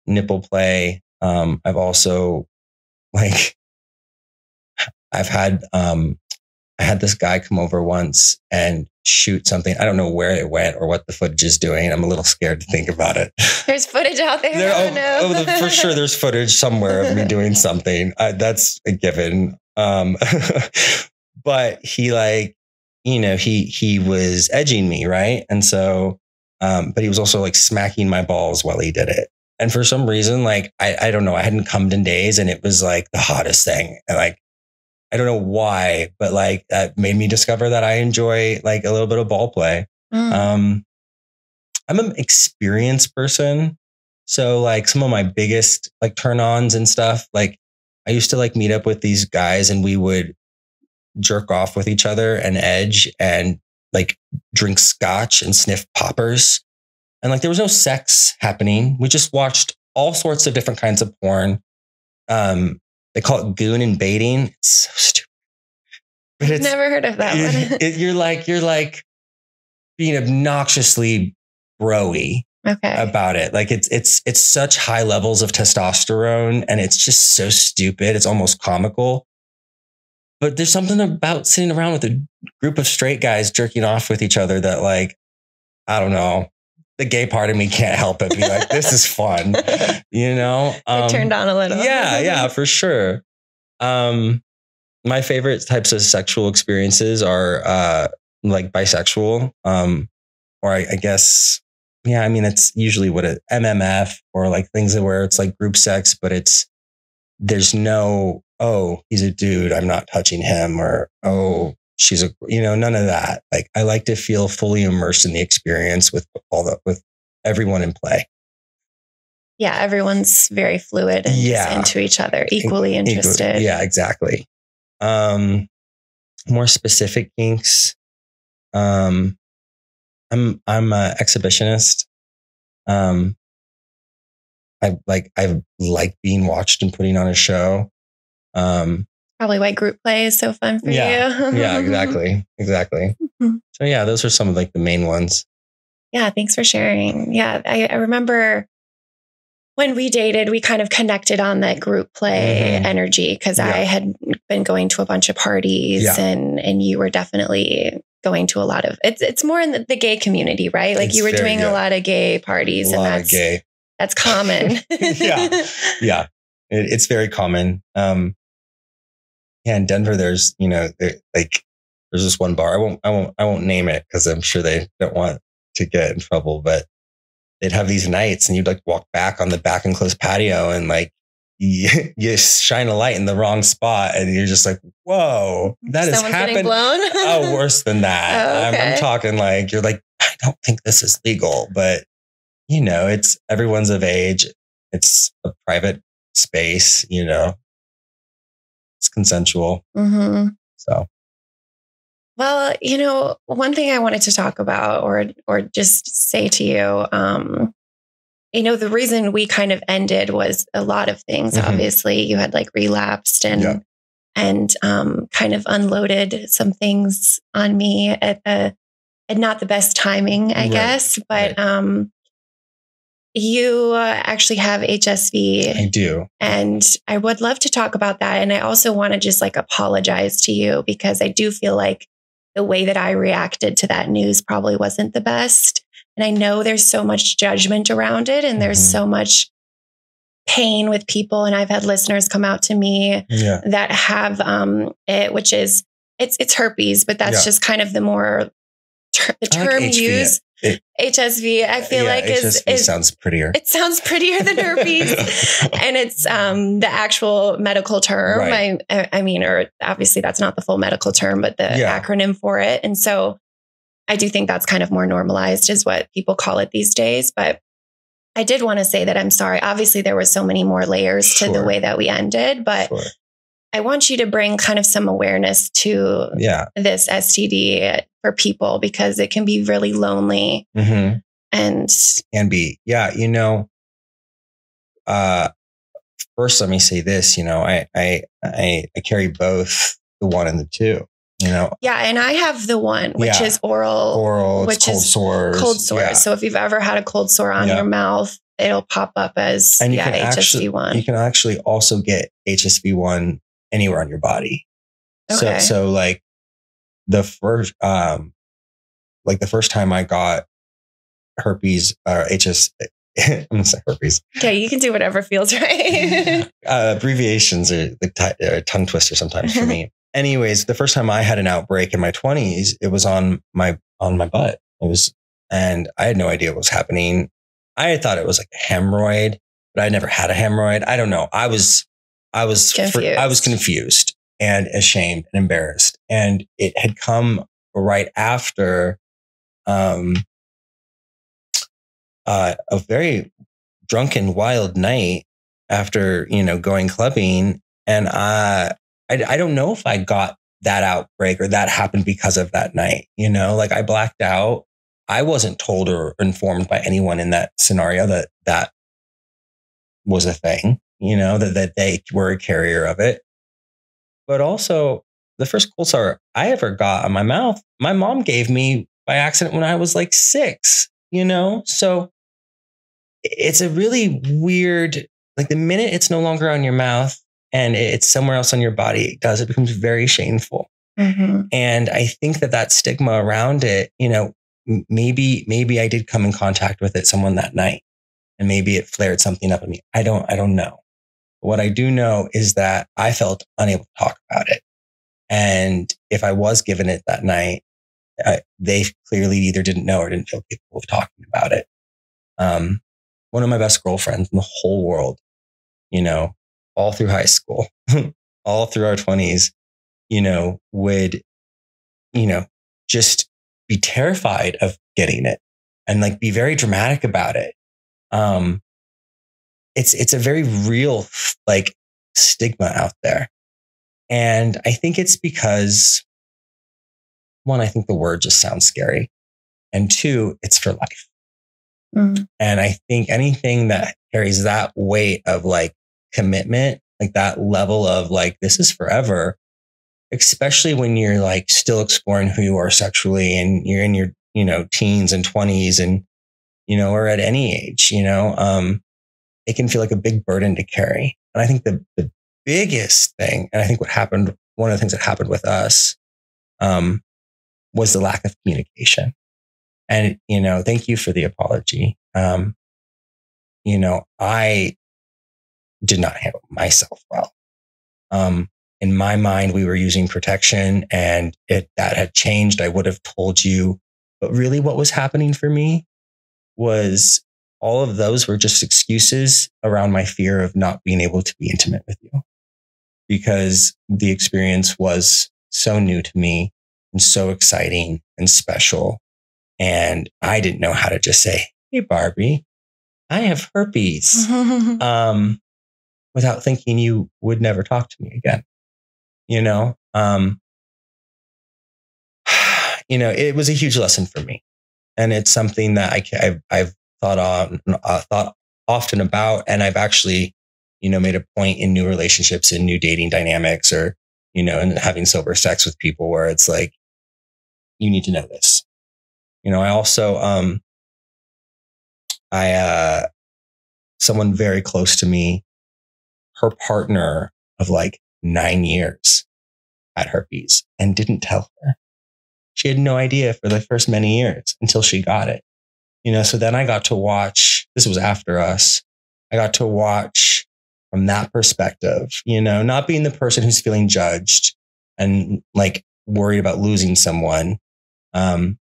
Speaker 3: nipple play. I've also like I had this guy come over once and shoot something. I don't know where it went or what the footage is doing. I'm a little scared to think about it.
Speaker 1: There's footage out there.
Speaker 3: For sure, there's footage somewhere of me doing something. That's a given. But he like, you know, he was edging me, right? And so, but he was also like smacking my balls while he did it. And for some reason, like, I don't know, I hadn't cummed in days, and it was like the hottest thing. And like, I don't know why, but like that made me discover that I enjoy like a little bit of ball play. I'm an experienced person. So like some of my biggest like turn-ons and stuff, like I used to like meet up with these guys and we would jerk off with each other and edge and like drink scotch and sniff poppers. And like there was no sex happening. We just watched all sorts of different kinds of porn. They call it goon and baiting. It's so stupid. But
Speaker 1: I've never heard of that one.
Speaker 3: You're like being obnoxiously bro-y about it. Like it's such high levels of testosterone and it's just so stupid. It's almost comical. But there's something about sitting around with a group of straight guys jerking off with each other that like, I don't know, the gay part of me can't help it. Be like, this is fun, you know?
Speaker 1: Turned on a little.
Speaker 3: Yeah, for sure. My favorite types of sexual experiences are like bisexual, or I guess, yeah, I mean, it's usually what a MMF or like things where it's like group sex, but there's no, oh, he's a dude, I'm not touching him, or, oh, she's a, none of that. Like I like to feel fully immersed in the experience with with everyone in play.
Speaker 1: Yeah. Everyone's very fluid and into each other, equally interested.
Speaker 3: Yeah, exactly. More specific kinks. I'm an exhibitionist. I like being watched and putting on a show.
Speaker 1: Probably why group play is so fun for you.
Speaker 3: Yeah, exactly. Mm-hmm. So yeah, those are some of like the main ones.
Speaker 1: Yeah, thanks for sharing. Yeah, I remember when we dated, we kind of connected on that group play energy because I had been going to a bunch of parties and you were definitely going to a lot of, it's more in the gay community, right? Like you were doing a lot of gay parties and that's common.
Speaker 3: Yeah. It's very common. In Denver, there's this one bar. I won't name it because I'm sure they don't want to get in trouble, but they'd have these nights and you'd like walk back on the back enclosed patio and like you shine a light in the wrong spot and you're just like, whoa, that is happening. Oh, worse than that. Oh, okay. I'm talking like, you're like, I don't think this is legal, but it's everyone's of age. It's a private space, it's consensual.
Speaker 1: Mm-hmm.
Speaker 3: So.
Speaker 1: Well, one thing I wanted to talk about or just say to you, the reason we kind of ended was a lot of things. Mm-hmm. Obviously, you had like relapsed and kind of unloaded some things on me at not the best timing, I guess. But you actually have HSV.
Speaker 3: I do.
Speaker 1: And I would love to talk about that. And I also want to just like apologize to you because I do feel like the way that I reacted to that news probably wasn't the best. And I know there's so much judgment around it and there's so much pain with people. And I've had listeners come out to me that have it, which is, it's herpes, but that's just kind of the more the term used. HSV, I feel like
Speaker 3: HSV sounds prettier.
Speaker 1: It sounds prettier than herpes. And it's the actual medical term. Right. I mean, or obviously that's not the full medical term, but the acronym for it. And so I do think that's kind of more normalized is what people call it these days. But I did want to say that I'm sorry. Obviously there were so many more layers to the way that we ended, but I want you to bring kind of some awareness to this STD for people because it can be really lonely and
Speaker 3: can be. First, let me say this, I carry both the 1 and the 2, Yeah.
Speaker 1: And I have the 1, which is oral, which
Speaker 3: cold
Speaker 1: is
Speaker 3: sores.
Speaker 1: Cold sores. Yeah. So if you've ever had a cold sore on your mouth, it'll pop up as HSV1.
Speaker 3: You can actually also get HSV1 anywhere on your body. Okay. So like the first time I got herpes or I'm gonna say herpes.
Speaker 1: Okay, you can do whatever feels right.
Speaker 3: Abbreviations are a tongue twister sometimes for me. Anyways, the first time I had an outbreak in my 20s, it was on my butt. And I had no idea what was happening. I thought it was like a hemorrhoid, but I never had a hemorrhoid. I don't know. I was confused and ashamed and embarrassed. And it had come right after a very drunken, wild night after, going clubbing. And I don't know if I got that outbreak or that happened because of that night, like I blacked out. I wasn't told or informed by anyone in that scenario that was a thing, that they were a carrier of it. But also the first cold sore I ever got on my mouth, my mom gave me by accident when I was like 6, so it's a really weird, like the minute it's no longer on your mouth and it's somewhere else on your body, it becomes very shameful.
Speaker 1: Mm-hmm.
Speaker 3: And I think that stigma around it, maybe I did come in contact with someone that night and maybe it flared something up in me. I don't know. What I do know is that I felt unable to talk about it. And if I was given it that night, they clearly either didn't know or didn't feel capable of talking about it. One of my best girlfriends in the whole world, all through high school, all through our 20s, would, just be terrified of getting it and like be very dramatic about it. It's a very real like stigma out there. And I think it's because, one, I think the word just sounds scary. And 2, it's for life.
Speaker 1: Mm.
Speaker 3: And I think anything that carries that weight of like commitment, like that level of like, this is forever, especially when you're like still exploring who you are sexually and you're in your, teens and 20s and, or at any age, it can feel like a big burden to carry. And I think the biggest thing, and I think one of the things that happened with us, was the lack of communication. And, thank you for the apology. I did not handle myself well. In my mind, we were using protection and that had changed. I would have told you, but really what was happening for me was all of those were just excuses around my fear of not being able to be intimate with you, because the experience was so new to me and so exciting and special. And I didn't know how to just say, hey, Barbie, I have herpes, without thinking you would never talk to me again. It was a huge lesson for me. And it's something that I've thought often about. And I've actually, made a point in new relationships and new dating dynamics or, and having sober sex with people where it's like, you need to know this. I also, someone very close to me, her partner of like 9 years had herpes and didn't tell her. She had no idea for the first many years until she got it. So then I got to watch, this was after us. I got to watch from that perspective, not being the person who's feeling judged and like worried about losing someone, and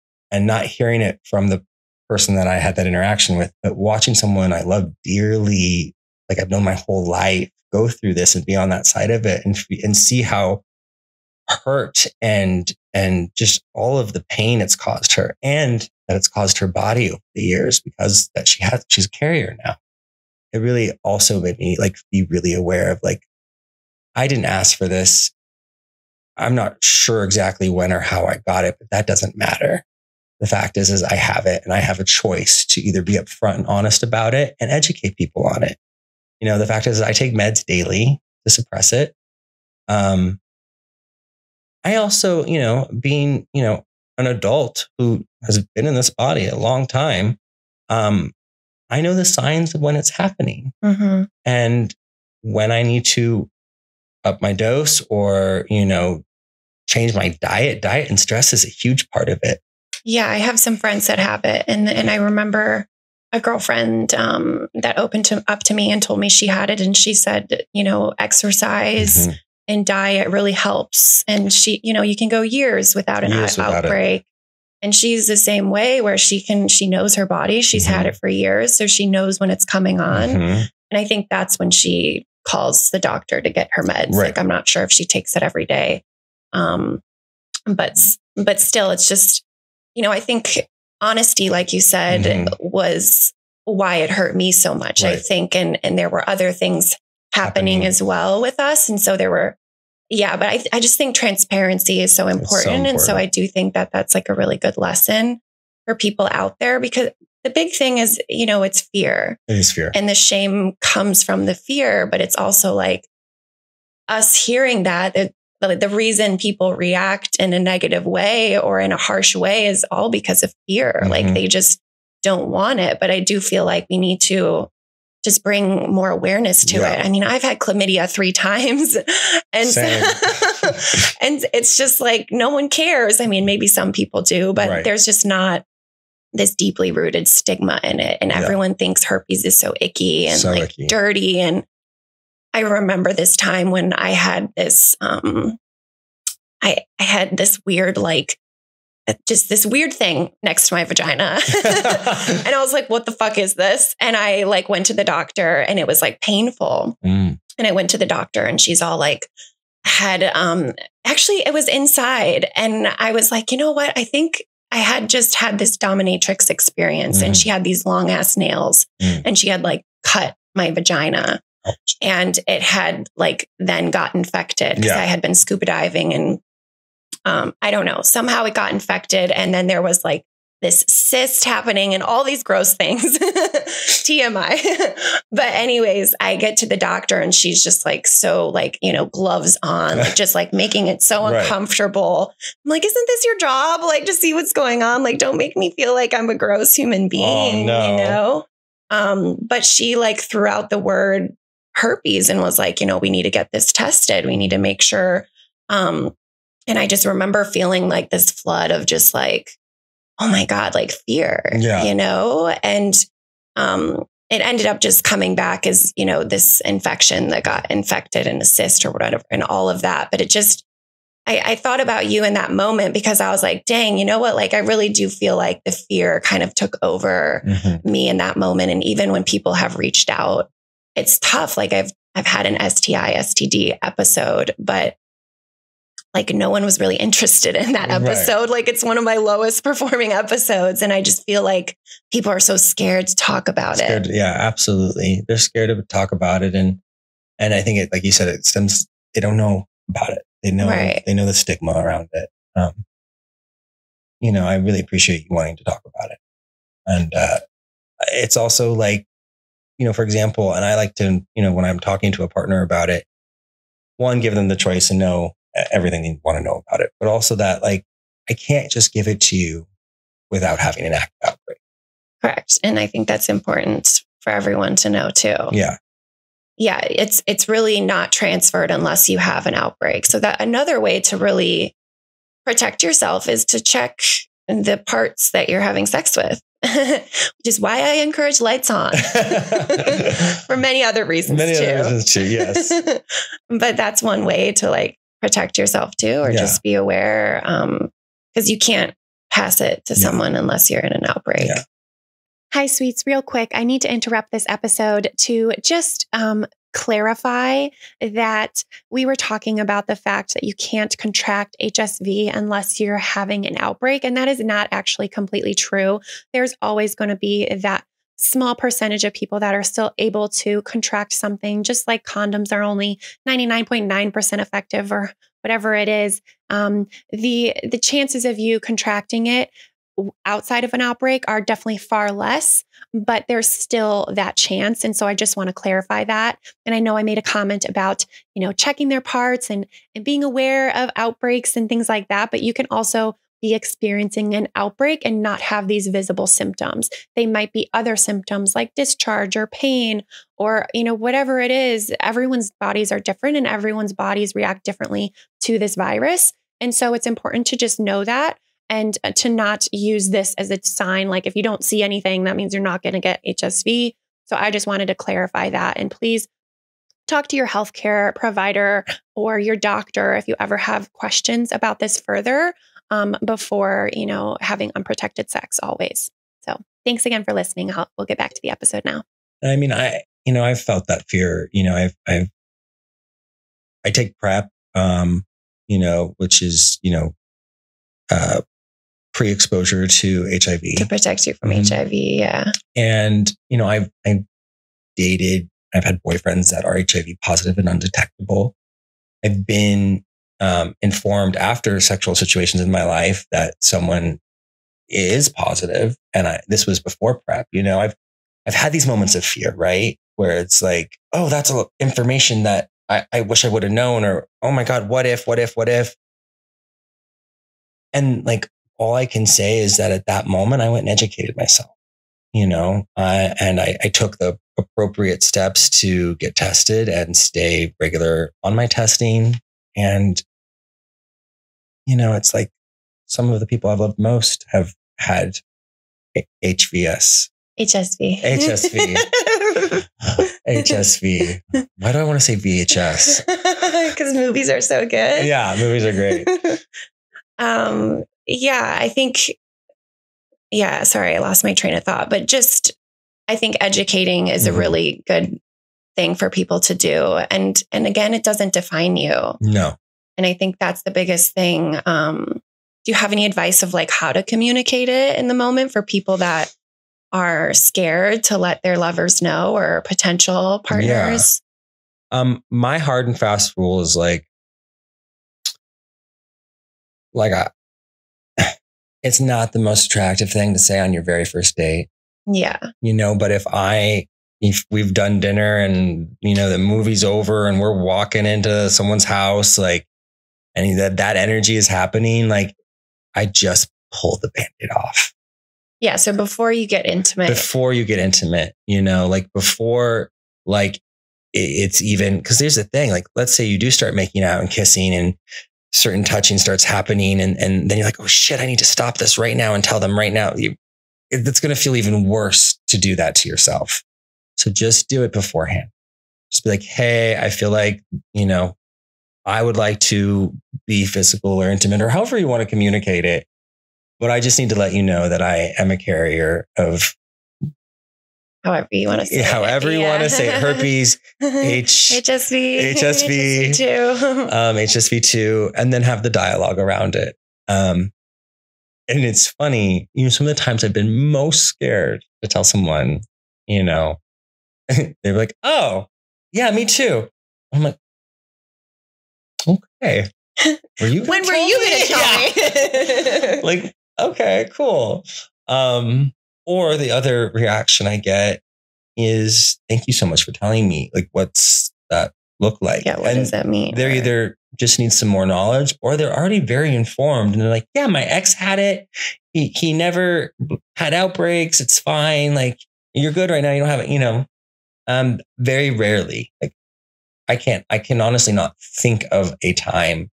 Speaker 3: not hearing it from the person that I had that interaction with, but watching someone I love dearly, like I've known my whole life, go through this and be on that side of it and see how hurt and just all of the pain it's caused her and that it's caused her body over the years because she's a carrier now. It really also made me like be really aware of like, I didn't ask for this. I'm not sure exactly when or how I got it, but that doesn't matter. The fact is I have it and I have a choice to either be upfront and honest about it and educate people on it. The fact is I take meds daily to suppress it. I also, being, an adult who has been in this body a long time, I know the signs of when it's happening.
Speaker 1: Mm-hmm.
Speaker 3: And when I need to up my dose or, change my diet and stress is a huge part of it.
Speaker 1: Yeah, I have some friends that have it. And I remember a girlfriend that opened up to me and told me she had it. And she said, exercise and diet really helps. And she, you can go years without an outbreak. And she's the same way where she knows her body. She's had it for years. So she knows when it's coming on. And I think that's when she calls the doctor to get her meds.
Speaker 3: Right.
Speaker 1: Like, I'm not sure if she takes it every day. But still, it's just, I think honesty, like you said, was why it hurt me so much, I think. And there were other things happening as well with us. And so there were, but I just think transparency is so important. And so I do think that that's like a really good lesson for people out there, because the big thing is, it's fear.
Speaker 3: It is fear.
Speaker 1: And the shame comes from the fear, but it's also like us hearing that the reason people react in a negative way or in a harsh way is all because of fear. Like they just don't want it. But I do feel like we need to just bring more awareness to it. I mean, I've had chlamydia 3 times and and it's just like, no one cares. I mean, maybe some people do, but there's just not this deeply rooted stigma in it. And everyone thinks herpes is so icky and icky. Dirty. And I remember this time when I had this, I had this weird, just this weird thing next to my vagina. And I was like, what the fuck is this? And I went to the doctor and it was painful. And I went to the doctor and she's all actually it was inside. And I was like, you know what? I think I had just had this dominatrix experience and she had these long ass nails and she had cut my vagina. And it had then got infected because I had been scuba diving and I don't know, somehow it got infected. And then there was this cyst happening and all these gross things, TMI. But anyways, I get to the doctor and she's just so gloves on, just making it so uncomfortable. I'm like, isn't this your job? To see what's going on. Don't make me feel like I'm a gross human being, But she threw out the word herpes and was we need to get this tested. We need to make sure. And I just remember feeling this flood of just oh my God, fear, and it ended up just coming back as, this infection that got infected and a cyst or whatever and all of that. But it just, I thought about you in that moment because I was like, dang, you know what? I really do feel like the fear kind of took over me in that moment. And even when people have reached out, it's tough. I've had an STI, STD episode, but no one was really interested in that episode. It's one of my lowest performing episodes. And I just feel like people are so scared to talk about it.
Speaker 3: Yeah, absolutely. They're scared to talk about it. And I think like you said, it stems, they don't know about it. They know the stigma around it. I really appreciate you wanting to talk about it. And it's also for example, and I like to, when I'm talking to a partner about it, one, give them the choice and know everything you want to know about it, but also that I can't just give it to you without having an active outbreak.
Speaker 1: Correct. And I think that's important for everyone to know too.
Speaker 3: Yeah.
Speaker 1: Yeah. It's really not transferred unless you have an outbreak. So that another way to really protect yourself is to check the parts that you're having sex with, which is why I encourage lights on for many other reasons too. Yes. But that's one way to protect yourself too, or just be aware. Because you can't pass it to someone unless you're in an outbreak. Yeah. Hi, sweets. Real quick, I need to interrupt this episode to just clarify that we were talking about the fact that you can't contract HSV unless you're having an outbreak. And that is not actually completely true. There's always going to be that small percentage of people that are still able to contract something, just like condoms are only 99.9% effective or whatever it is. The chances of you contracting it outside of an outbreak are definitely far less, but there's still that chance. And so I just want to clarify that. And I know I made a comment about, checking their parts and being aware of outbreaks and things like that, but you can also be experiencing an outbreak and not have these visible symptoms. They might be other symptoms like discharge or pain or, whatever it is. Everyone's bodies are different and everyone's bodies react differently to this virus. And so it's important to just know that and to not use this as a sign. If you don't see anything, that means you're not going to get HSV. So I just wanted to clarify that. And please talk to your healthcare provider or your doctor if you ever have questions about this further. Before, having unprotected sex always. So thanks again for listening. We'll get back to the episode now.
Speaker 3: I mean, I've felt that fear, I take PrEP, which is, pre-exposure to HIV.
Speaker 1: To protect you from HIV. Yeah.
Speaker 3: And, I've dated, I've had boyfriends that are HIV positive and undetectable. I've been informed after sexual situations in my life that someone is positive. And this was before PrEP. I've had these moments of fear, right? Where it's like, oh, that's information that I wish I would have known, or, oh my God, what if? And like, all I can say is that at that moment, I went and educated myself, and I took the appropriate steps to get tested and stay regular on my testing. And, it's like some of the people I've loved most have had HSV. Why do I want to say VHS?
Speaker 1: Because movies are so good.
Speaker 3: Yeah, movies are great.
Speaker 1: I think, sorry, I lost my train of thought, but just, I think educating is a really good thing for people to do. And again, it doesn't define you.
Speaker 3: No.
Speaker 1: And I think that's the biggest thing. Do you have any advice of like how to communicate it in the moment for people that are scared to let their lovers know, or potential partners?
Speaker 3: Yeah. My hard and fast rule is it's not the most attractive thing to say on your very first date.
Speaker 1: Yeah.
Speaker 3: But if we've done dinner and, the movie's over and we're walking into someone's house, and that energy is happening, I just pull the Band-Aid off.
Speaker 1: Yeah. So before you get intimate,
Speaker 3: before, it's even, because there's a thing, let's say you do start making out and kissing and certain touching starts happening. And then you're like, oh shit, I need to stop this right now and tell them right now. It's going to feel even worse to do that to yourself. So just do it beforehand. Just be like, hey, I feel like, I would like to be physical or intimate, or however you want to communicate it. But I just need to let you know that I am a carrier of,
Speaker 1: however you want to say
Speaker 3: it, herpes,
Speaker 1: HSV,
Speaker 3: HSV2, and then have the dialogue around it. And it's funny, some of the times I've been most scared to tell someone, they're like, oh, yeah, me too. I'm like, okay.
Speaker 1: When were you going to tell me?
Speaker 3: Okay, cool. Or the other reaction I get is, thank you so much for telling me. What's that look like?
Speaker 1: Yeah, what does that mean?
Speaker 3: They're either just need some more knowledge, or they're already very informed. And they're like, yeah, my ex had it. He never had outbreaks. It's fine. You're good right now. You don't have it, very rarely. I can honestly not think of a time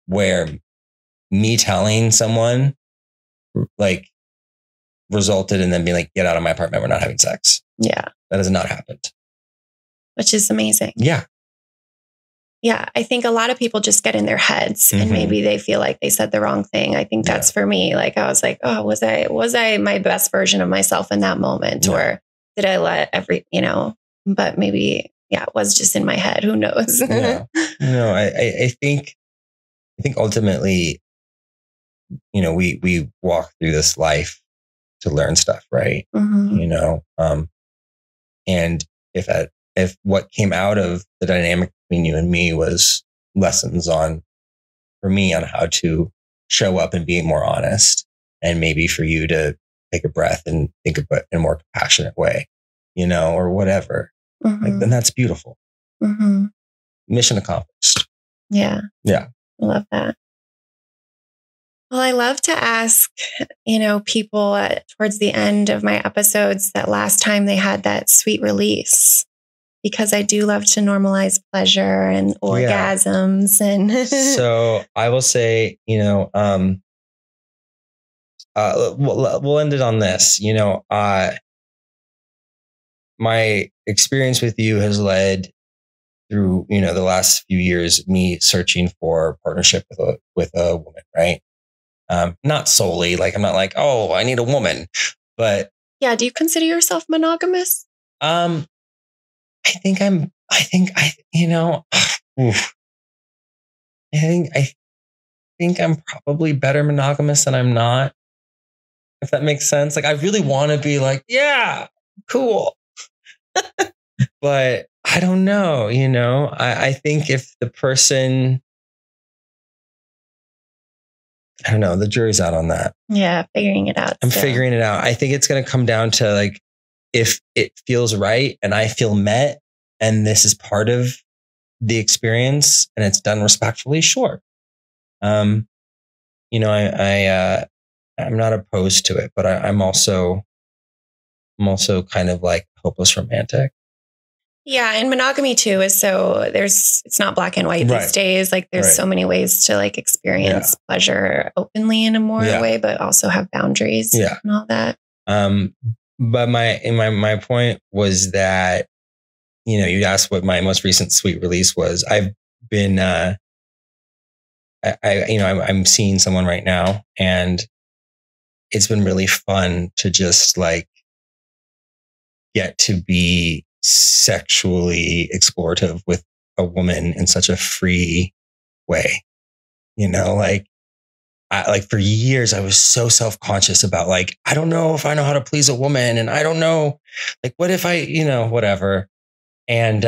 Speaker 3: where me telling someone resulted in them being like, get out of my apartment. We're not having sex.
Speaker 1: Yeah.
Speaker 3: That has not happened.
Speaker 1: Which is amazing.
Speaker 3: Yeah.
Speaker 1: Yeah. I think a lot of people just get in their heads and maybe they feel like they said the wrong thing. I think that's for me. I was like, oh, was I my best version of myself in that moment? Yeah. Or did I let but maybe, it was just in my head. Who knows?
Speaker 3: Yeah. I think ultimately, we walk through this life to learn stuff, right? Mm-hmm. And if what came out of the dynamic between you and me was lessons for me on how to show up and be more honest, and maybe for you to take a breath and think about it in a more compassionate way, or whatever, then that's beautiful. Mm-hmm. Mission accomplished.
Speaker 1: Yeah.
Speaker 3: Yeah.
Speaker 1: I love that. Well, I love to ask, people towards the end of my episodes that last time they had that sweet release, because I do love to normalize pleasure and orgasms. And
Speaker 3: so I will say, we'll end it on this. My experience with you has led through, the last few years, me searching for partnership with a woman, right? Not solely, I'm not like, oh, I need a woman, but
Speaker 1: yeah. Do you consider yourself monogamous?
Speaker 3: I think I'm probably better monogamous than I'm not. if that makes sense. Like, I really want to be like, yeah, cool. But I don't know, I think if the person, I don't know, the jury's out on that.
Speaker 1: Yeah, figuring it out.
Speaker 3: I'm figuring it out. I think it's going to come down to like, if it feels right and I feel met and this is part of the experience and it's done respectfully, sure. I'm not opposed to it, but I'm also kind of like hopeless romantic.
Speaker 1: Yeah. And monogamy too is it's not black and white these days. Like there's so many ways to like experience pleasure openly in a more way, but also have boundaries and all that.
Speaker 3: But my point was that, you asked what my most recent sweet release was. I've been, I'm seeing someone right now, and it's been really fun to just like get to be sexually explorative with a woman in such a free way. Like for years, I was so self-conscious about like, I don't know if I know how to please a woman, and I don't know, like, what if I, whatever. And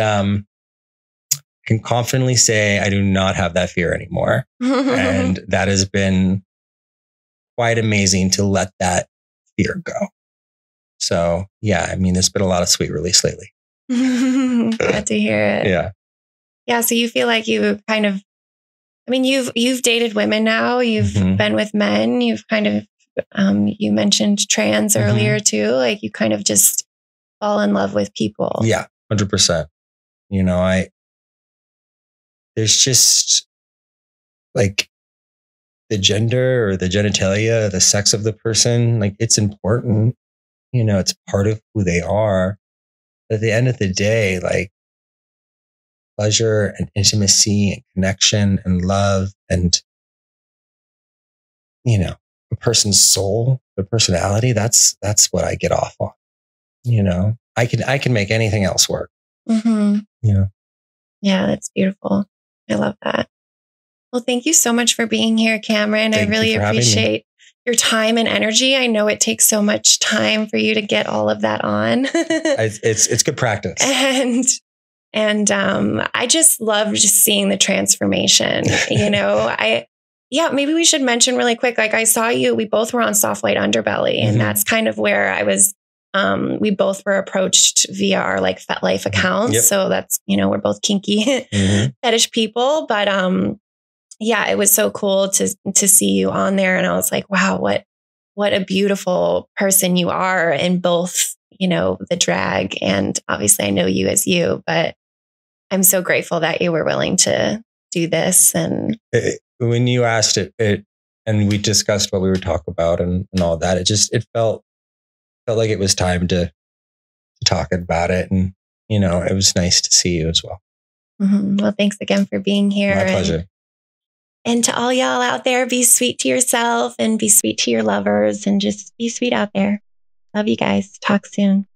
Speaker 3: can confidently say I do not have that fear anymore. And that has been quite amazing to let that fear go. So yeah, I mean, there's been a lot of sweet release lately.
Speaker 1: Glad to hear it.
Speaker 3: Yeah.
Speaker 1: Yeah. So you feel like you kind of, I mean, you've dated women now, you've been with men, you've kind of, you mentioned trans earlier too. Like you kind of just fall in love with people.
Speaker 3: Yeah. 100%. There's just like the gender or the genitalia, the sex of the person, like it's important, it's part of who they are. But at the end of the day, like pleasure and intimacy and connection and love and, a person's soul, their personality, that's what I get off on. I can make anything else work.
Speaker 1: Yeah, that's beautiful. I love that. Well, thank you so much for being here, Cameron. I really appreciate your time and energy. I know it takes so much time for you to get all of that on.
Speaker 3: It's good practice.
Speaker 1: And I just love just seeing the transformation. Maybe we should mention really quick. Like I saw you, we both were on Soft White Underbelly, and that's kind of where I was. We both were approached via our like FetLife accounts. Yep. So that's, we're both kinky fetish people, but, it was so cool to see you on there. And I was like, wow, what a beautiful person you are in both, the drag. And obviously I know you as you, but I'm so grateful that you were willing to do this. And
Speaker 3: when you asked it and we discussed what we would talk about and all that, it felt like it was time to talk about it. And, it was nice to see you as well.
Speaker 1: Well, thanks again for being here.
Speaker 3: My pleasure.
Speaker 1: And to all y'all out there, be sweet to yourself and be sweet to your lovers and just be sweet out there. Love you guys. Talk soon.